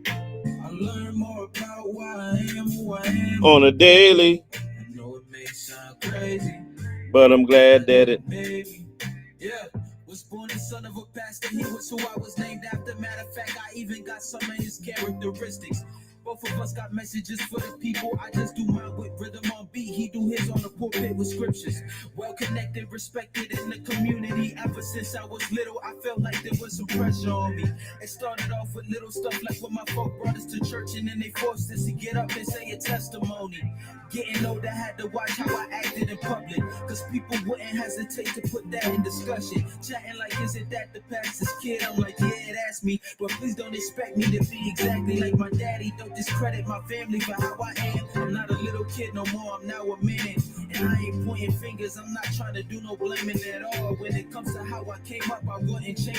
I learned more about why I am who I am on a daily. I know it may sound crazy, but I'm glad that it made me. Yeah, was born the son of a pastor. He was who I was named after. Matter of fact, I even got some of his characteristics. Both of us got messages for the people. I just do mine with rhythm on beat. He do his on the pulpit with scriptures. Well connected, respected in the community. Ever since I was little, I felt like there was some pressure on me. It started off with little stuff like when my folk brought us to church and then they forced us to get up and say a testimony. Getting older, had to watch how I acted in public. Cause people wouldn't hesitate to put that in discussion. Chatting like, is it that the pastor's kid? I'm like, yeah, that's me. But please don't expect me to be exactly like my daddy. Don't discredit my family for how I am. I'm not a little kid no more, I'm now a man. And I ain't pointing fingers, I'm not trying to do no blaming at all. When it comes to how I came up, I wouldn't change.